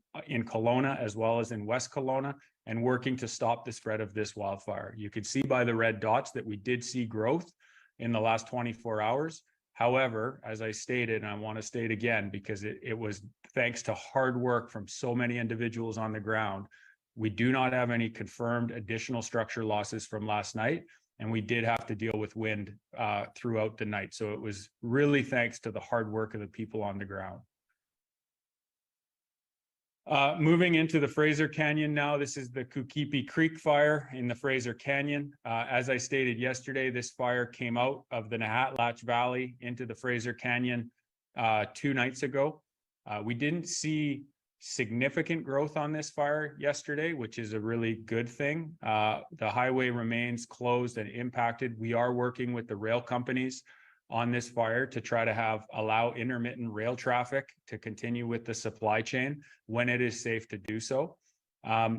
Kelowna as well as in West Kelowna, and working to stop the spread of this wildfire. You can see by the red dots that we did see growth in the last 24 hours. However, as I stated, and I want to state again, because it was thanks to hard work from so many individuals on the ground, we do not have any confirmed additional structure losses from last night, and we did have to deal with wind throughout the night. So it was really thanks to the hard work of the people on the ground. Moving into the Fraser Canyon now, this is the Kukipi Creek fire in the Fraser Canyon. As I stated yesterday, this fire came out of the Nahatlatch Valley into the Fraser Canyon 2 nights ago. We didn't see significant growth on this fire yesterday, which is a really good thing. The highway remains closed and impacted. We are working with the rail companies on this fire to try to allow intermittent rail traffic to continue with the supply chain when it is safe to do so.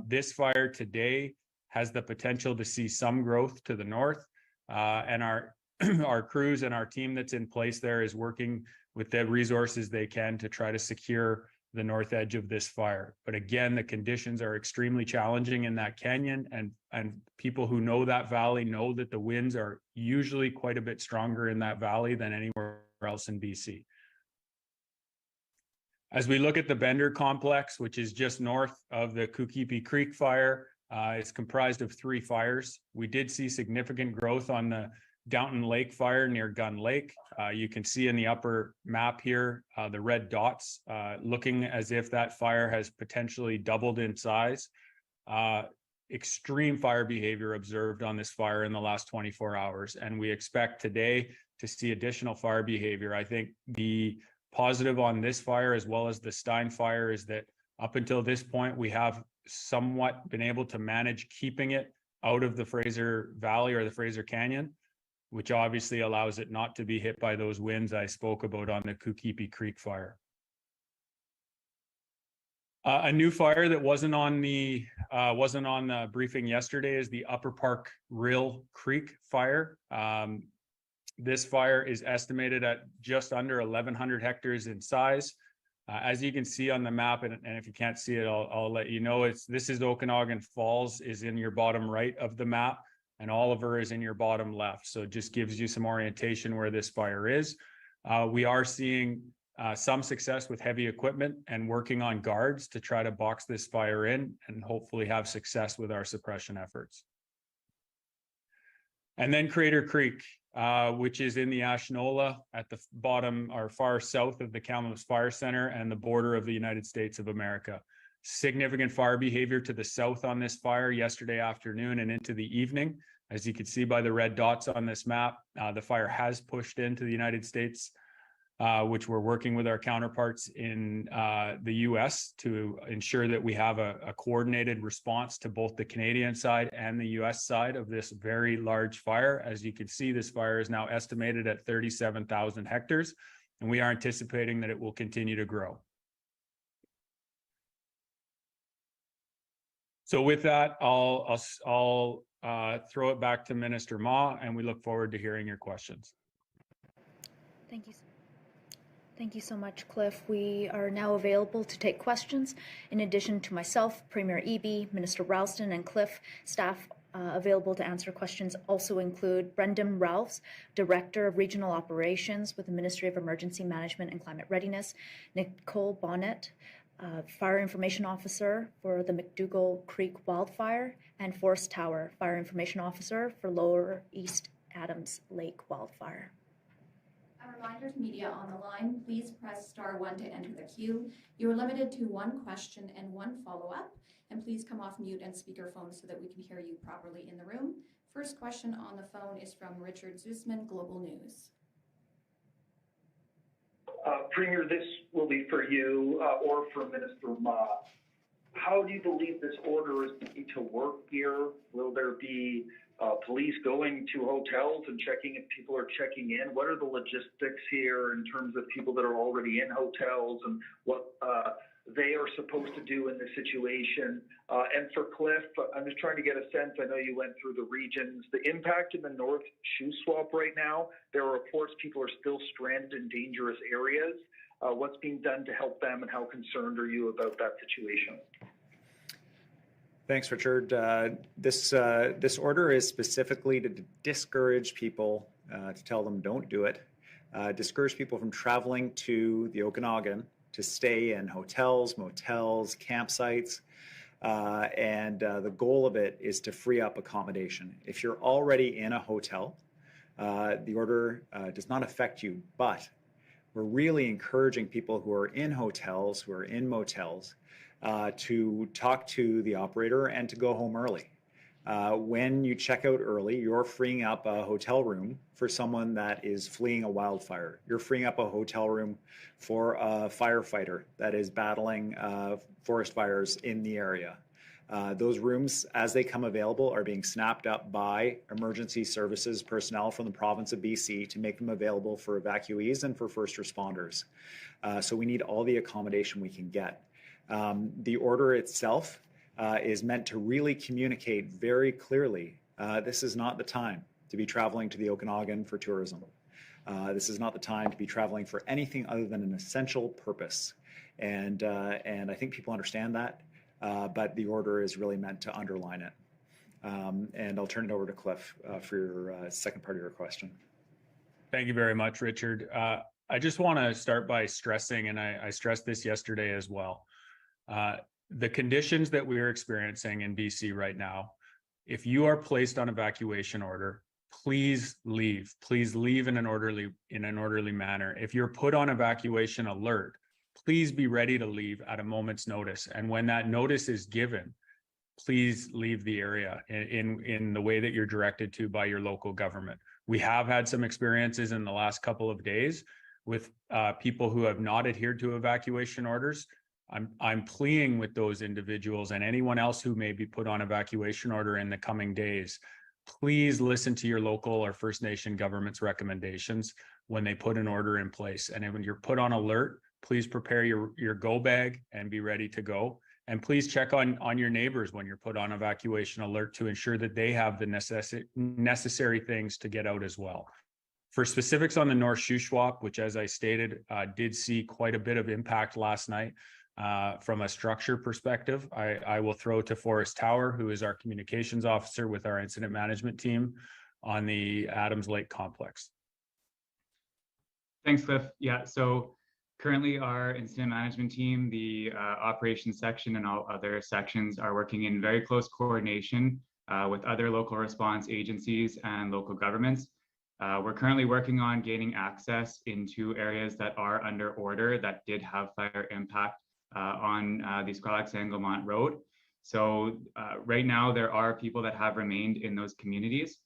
This fire today has the potential to see some growth to the north, and our crews and our team that's in place there is working with the resources they can to try to secure the north edge of this fire. But again, the conditions are extremely challenging in that canyon, and people who know that valley know that the winds are usually quite a bit stronger in that valley than anywhere else in BC. As we look at the Bender complex, which is just north of the Kukipi Creek fire, it's comprised of 3 fires. We did see significant growth on the Downton Lake fire near Gun Lake. You can see in the upper map here, the red dots, looking as if that fire has potentially doubled in size. Extreme fire behavior observed on this fire in the last 24 hours, and we expect today to see additional fire behavior. I think the positive on this fire, as well as the Stein fire, is that up until this point, we have somewhat been able to manage keeping it out of the Fraser Valley or the Fraser Canyon, which obviously allows it not to be hit by those winds I spoke about on the Kukipi Creek fire. A new fire that wasn't on the briefing yesterday is the Upper Park Rill Creek fire. This fire is estimated at just under 1,100 hectares in size. As you can see on the map, and if you can't see it, I'll let you know, this is Okanagan Falls is in your bottom right of the map, and Oliver is in your bottom left. So it just gives you some orientation where this fire is. We are seeing some success with heavy equipment and working on guards to try to box this fire in and hopefully have success with our suppression efforts. And then Crater Creek, which is in the Ashnola at the bottom or far south of the Kamloops Fire Center and the border of the United States of America. Significant fire behavior to the south on this fire yesterday afternoon and into the evening. As you can see by the red dots on this map, the fire has pushed into the United States, which we're working with our counterparts in the US to ensure that we have a coordinated response to both the Canadian side and the US side of this very large fire. As you can see, this fire is now estimated at 37,000 hectares, and we are anticipating that it will continue to grow. So with that, I'll throw it back to Minister Ma, and we look forward to hearing your questions. Thank you. Thank you so much, Cliff. We are now available to take questions. In addition to myself, Premier Eby, Minister Ralston, and Cliff, staff Available to answer questions also include Brendan Ralphs, Director of Regional Operations with the Ministry of Emergency Management and Climate Readiness, Nicole Bonnet, Fire Information Officer for the McDougall Creek Wildfire, and Forrest Tower, Fire Information Officer for Lower East Adams Lake Wildfire. A reminder to media on the line, please press *1 to enter the queue. You are limited to one question and one follow-up, and please come off mute and speakerphone so that we can hear you properly in the room. First question on the phone is from Richard Zusman, Global News. Premier, this will be for you or for Minister Ma. How do you believe this order is going to work here? Will there be police going to hotels and checking if people are checking in? What are the logistics here in terms of people that are already in hotels and what they are supposed to do in this situation? And for Cliff, I'm just trying to get a sense. I know you went through the regions. The impact in the North Shoe Swap right now, there are reports people are still stranded in dangerous areas. What's being done to help them, and how concerned are you about that situation? Thanks, Richard. This order is specifically to discourage people, to tell them don't do it, discourage people from traveling to the Okanagan to stay in hotels, motels, campsites, and the goal of it is to free up accommodation. If you're already in a hotel, the order does not affect you, but we're really encouraging people who are in hotels, who are in motels, to talk to the operator and to go home early. When you check out early, you're freeing up a hotel room for someone that is fleeing a wildfire. You're freeing up a hotel room for a firefighter that is battling forest fires in the area. Those rooms, as they come available, are being snapped up by emergency services personnel from the province of BC to make them available for evacuees and for first responders. So we need all the accommodation we can get. The order itself is meant to really communicate very clearly, this is not the time to be traveling to the Okanagan for tourism. This is not the time to be traveling for anything other than an essential purpose. And I think people understand that, but the order is really meant to underline it. And I'll turn it over to Cliff for your second part of your question. Thank you very much, Richard. I just want to start by stressing, and I stressed this yesterday as well, the conditions that we are experiencing in BC right now. If you are placed on evacuation order, please leave. Please leave in an orderly manner. If you're put on evacuation alert, please be ready to leave at a moment's notice. And when that notice is given, please leave the area in the way that you're directed to by your local government. We have had some experiences in the last couple of days with people who have not adhered to evacuation orders. I'm pleading with those individuals and anyone else who may be put on evacuation order in the coming days. Please listen to your local or First Nation government's recommendations when they put an order in place. And when you're put on alert, please prepare your go bag and be ready to go. And please check on your neighbors when you're put on evacuation alert to ensure that they have the necessary things to get out as well. For specifics on the North Shuswap, which, as I stated, did see quite a bit of impact last night from a structure perspective, I will throw to Forrest Tower, who is our communications officer with our incident management team on the Adams Lake complex. Thanks, Cliff. Yeah, so currently our incident management team, the operations section and all other sections are working in very close coordination with other local response agencies and local governments. We're currently working on gaining access into areas that are under order that did have fire impact on the Squillax-Anglemont Road. So right now there are people that have remained in those communities.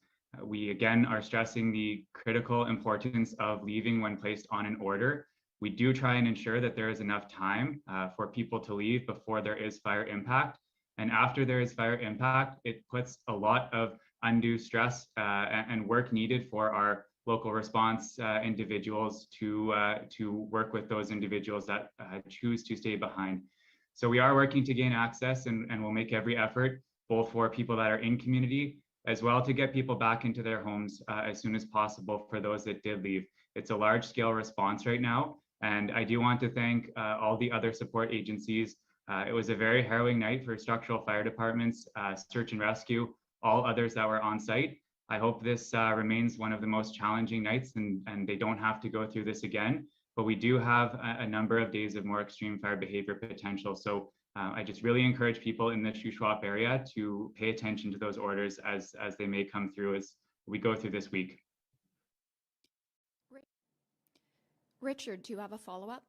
We again are stressing the critical importance of leaving when placed on an order. We do try and ensure that there is enough time for people to leave before there is fire impact. And after there is fire impact, it puts a lot of undue stress and work needed for our local response individuals to work with those individuals that choose to stay behind. So we are working to gain access and we'll make every effort, both for people that are in community, as well to get people back into their homes as soon as possible for those that did leave. It's a large scale response right now. And I do want to thank all the other support agencies. It was a very harrowing night for structural fire departments, search and rescue, all others that were on site. I hope this remains one of the most challenging nights and they don't have to go through this again. But we do have a number of days of more extreme fire behavior potential. So I just really encourage people in the Shuswap area to pay attention to those orders as they may come through as we go through this week. Richard, do you have a follow-up?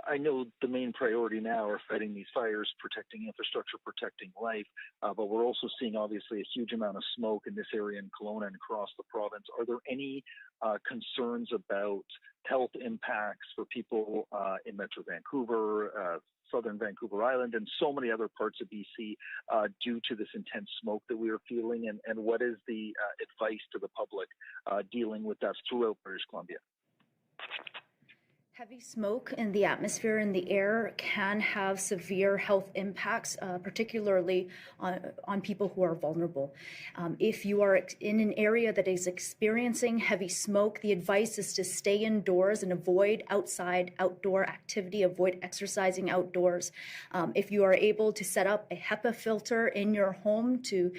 I know the main priority now are fighting these fires, protecting infrastructure, protecting life, but we're also seeing obviously a huge amount of smoke in this area in Kelowna and across the province. Are there any concerns about health impacts for people in Metro Vancouver, Southern Vancouver Island, and so many other parts of BC due to this intense smoke that we are feeling? And what is the advice to the public dealing with that throughout British Columbia? Heavy smoke in the atmosphere and the air can have severe health impacts, particularly on people who are vulnerable. If you are in an area that is experiencing heavy smoke, the advice is to stay indoors and avoid outdoor activity, avoid exercising outdoors. If you are able to set up a HEPA filter in your home to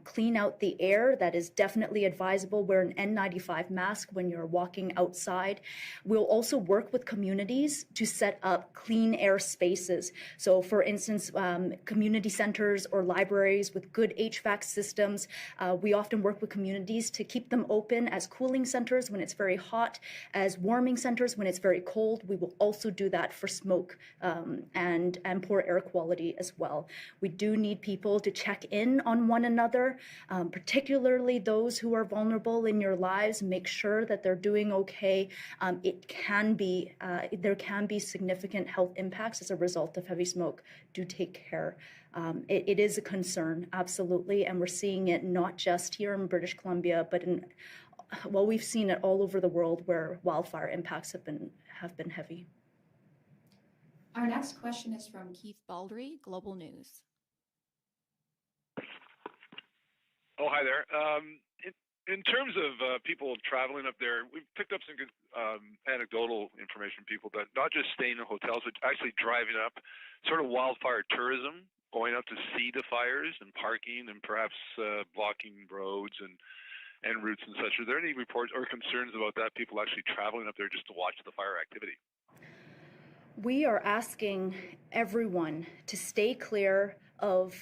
clean out the air, that is definitely advisable. Wear an N95 mask when you're walking outside. We'll also work with communities to set up clean air spaces. So for instance, community centers or libraries with good HVAC systems, we often work with communities to keep them open as cooling centers when it's very hot, as warming centers when it's very cold. We will also do that for smoke and poor air quality as well. We do need people to check in on one another, particularly those who are vulnerable in your lives. Make sure that they're doing okay. There can be significant health impacts as a result of heavy smoke. Do take care. It is a concern, absolutely, and we're seeing it not just here in British Columbia, but we've seen it all over the world where wildfire impacts have been heavy. Our next question is from Keith Baldry, Global News. Oh, hi there. In terms of people traveling up there, we've picked up some good anecdotal information, people that not just staying in hotels, but actually driving up, sort of wildfire tourism, going up to see the fires and parking and perhaps blocking roads and routes and such. Are there any reports or concerns about that, people actually traveling up there just to watch the fire activity? We are asking everyone to stay clear of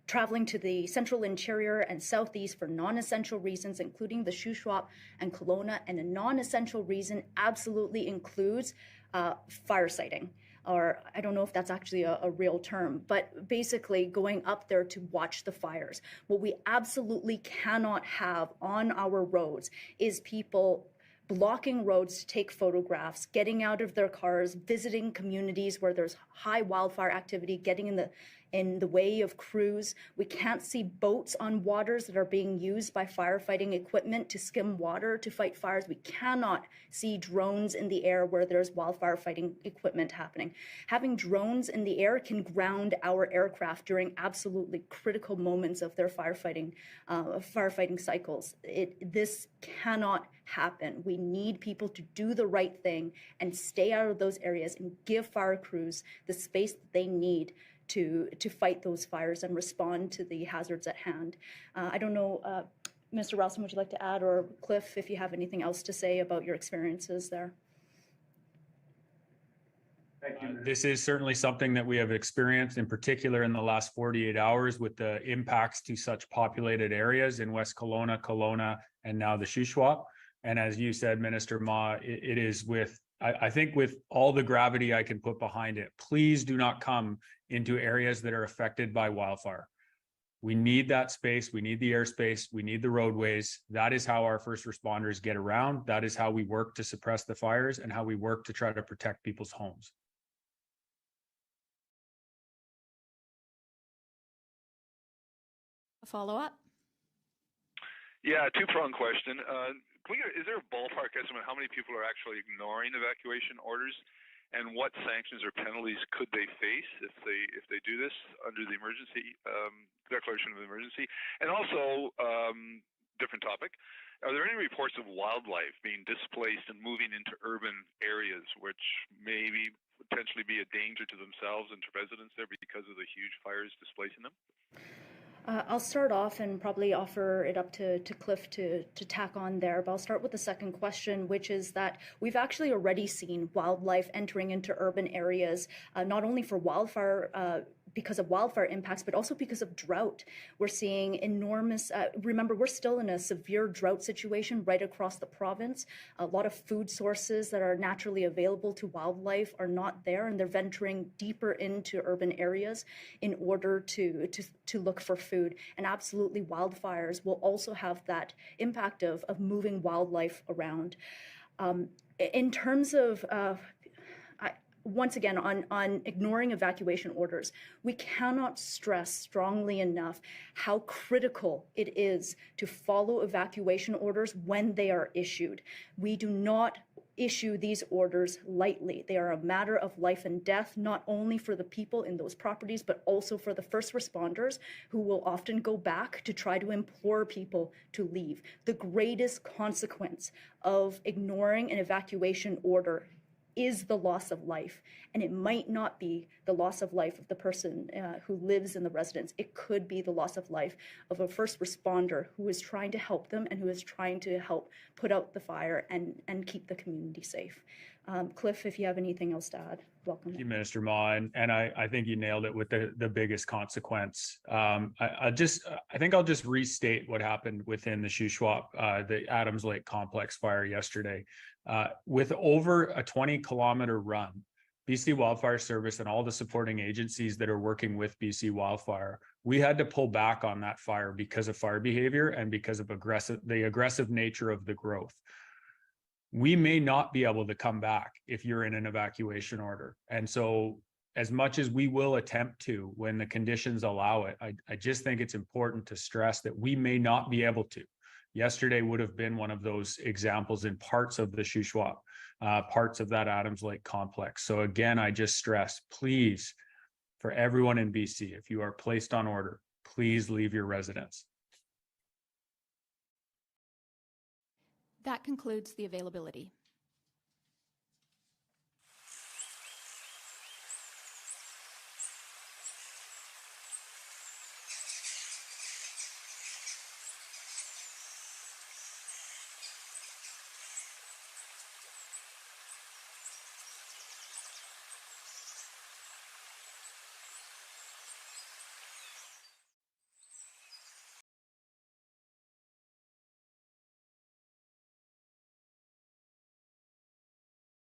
traveling to the central interior and southeast for non-essential reasons, including the Shuswap and Kelowna, and a non-essential reason absolutely includes firesighting. Or I don't know if that's actually a real term, but basically going up there to watch the fires. What we absolutely cannot have on our roads is people blocking roads to take photographs, getting out of their cars, visiting communities where there's high wildfire activity, getting in the way of crews. We can't see boats on waters that are being used by firefighting equipment to skim water to fight fires. We cannot see drones in the air where there's wildfire fighting equipment happening. Having drones in the air can ground our aircraft during absolutely critical moments of their firefighting cycles. This cannot happen. We need people to do the right thing and stay out of those areas and give fire crews the space that they need to fight those fires and respond to the hazards at hand. I don't know, Mr. Ralston, would you like to add, or Cliff, if you have anything else to say about your experiences there? Thank you. This is certainly something that we have experienced, in particular in the last 48 hours with the impacts to such populated areas in West Kelowna, and now the Shuswap. And as you said, Minister Ma, it is with, I think with all the gravity I can put behind it, please do not come into areas that are affected by wildfire. We need that space. We need the airspace. We need the roadways. That is how our first responders get around. That is how we work to suppress the fires and how we work to try to protect people's homes. A follow-up? Yeah, two-pronged question. Is there a ballpark estimate how many people are actually ignoring evacuation orders, and what sanctions or penalties could they face if they do this under the emergency declaration of emergency? And also, different topic, are there any reports of wildlife being displaced and moving into urban areas, which may potentially be a danger to themselves and to residents there because of the huge fires displacing them? I'll start off and probably offer it up to Cliff to tack on there, but I'll start with the second question, which is that we've actually already seen wildlife entering into urban areas, not only for wildfire, because of wildfire impacts, but also because of drought. We're seeing enormous, remember, we're still in a severe drought situation right across the province. A lot of food sources that are naturally available to wildlife are not there, and they're venturing deeper into urban areas in order to look for food. And absolutely, wildfires will also have that impact of moving wildlife around. In terms of once again, on ignoring evacuation orders, we cannot stress strongly enough how critical it is to follow evacuation orders when they are issued. We do not issue these orders lightly. They are a matter of life and death, not only for the people in those properties, but also for the first responders who will often go back to try to implore people to leave. The greatest consequence of ignoring an evacuation order is the loss of life. And it might not be the loss of life of the person who lives in the residence. It could be the loss of life of a first responder who is trying to help them and who is trying to help put out the fire and keep the community safe. Cliff, if you have anything else to add, welcome. Thank you, Minister Ma, and I think you nailed it with the biggest consequence. I think I'll just restate what happened within the Shuswap, the Adams Lake Complex fire yesterday. With over a 20-kilometer run, BC Wildfire Service and all the supporting agencies that are working with BC Wildfire, we had to pull back on that fire because of fire behavior and because of the aggressive nature of the growth. We may not be able to come back if you're in an evacuation order. And so as much as we will attempt to when the conditions allow it, I just think it's important to stress that we may not be able to. Yesterday would have been one of those examples in parts of the Shuswap, parts of that Adams Lake complex. So again, I just stress, please, for everyone in BC, if you are placed on order, please leave your residence. That concludes the availability.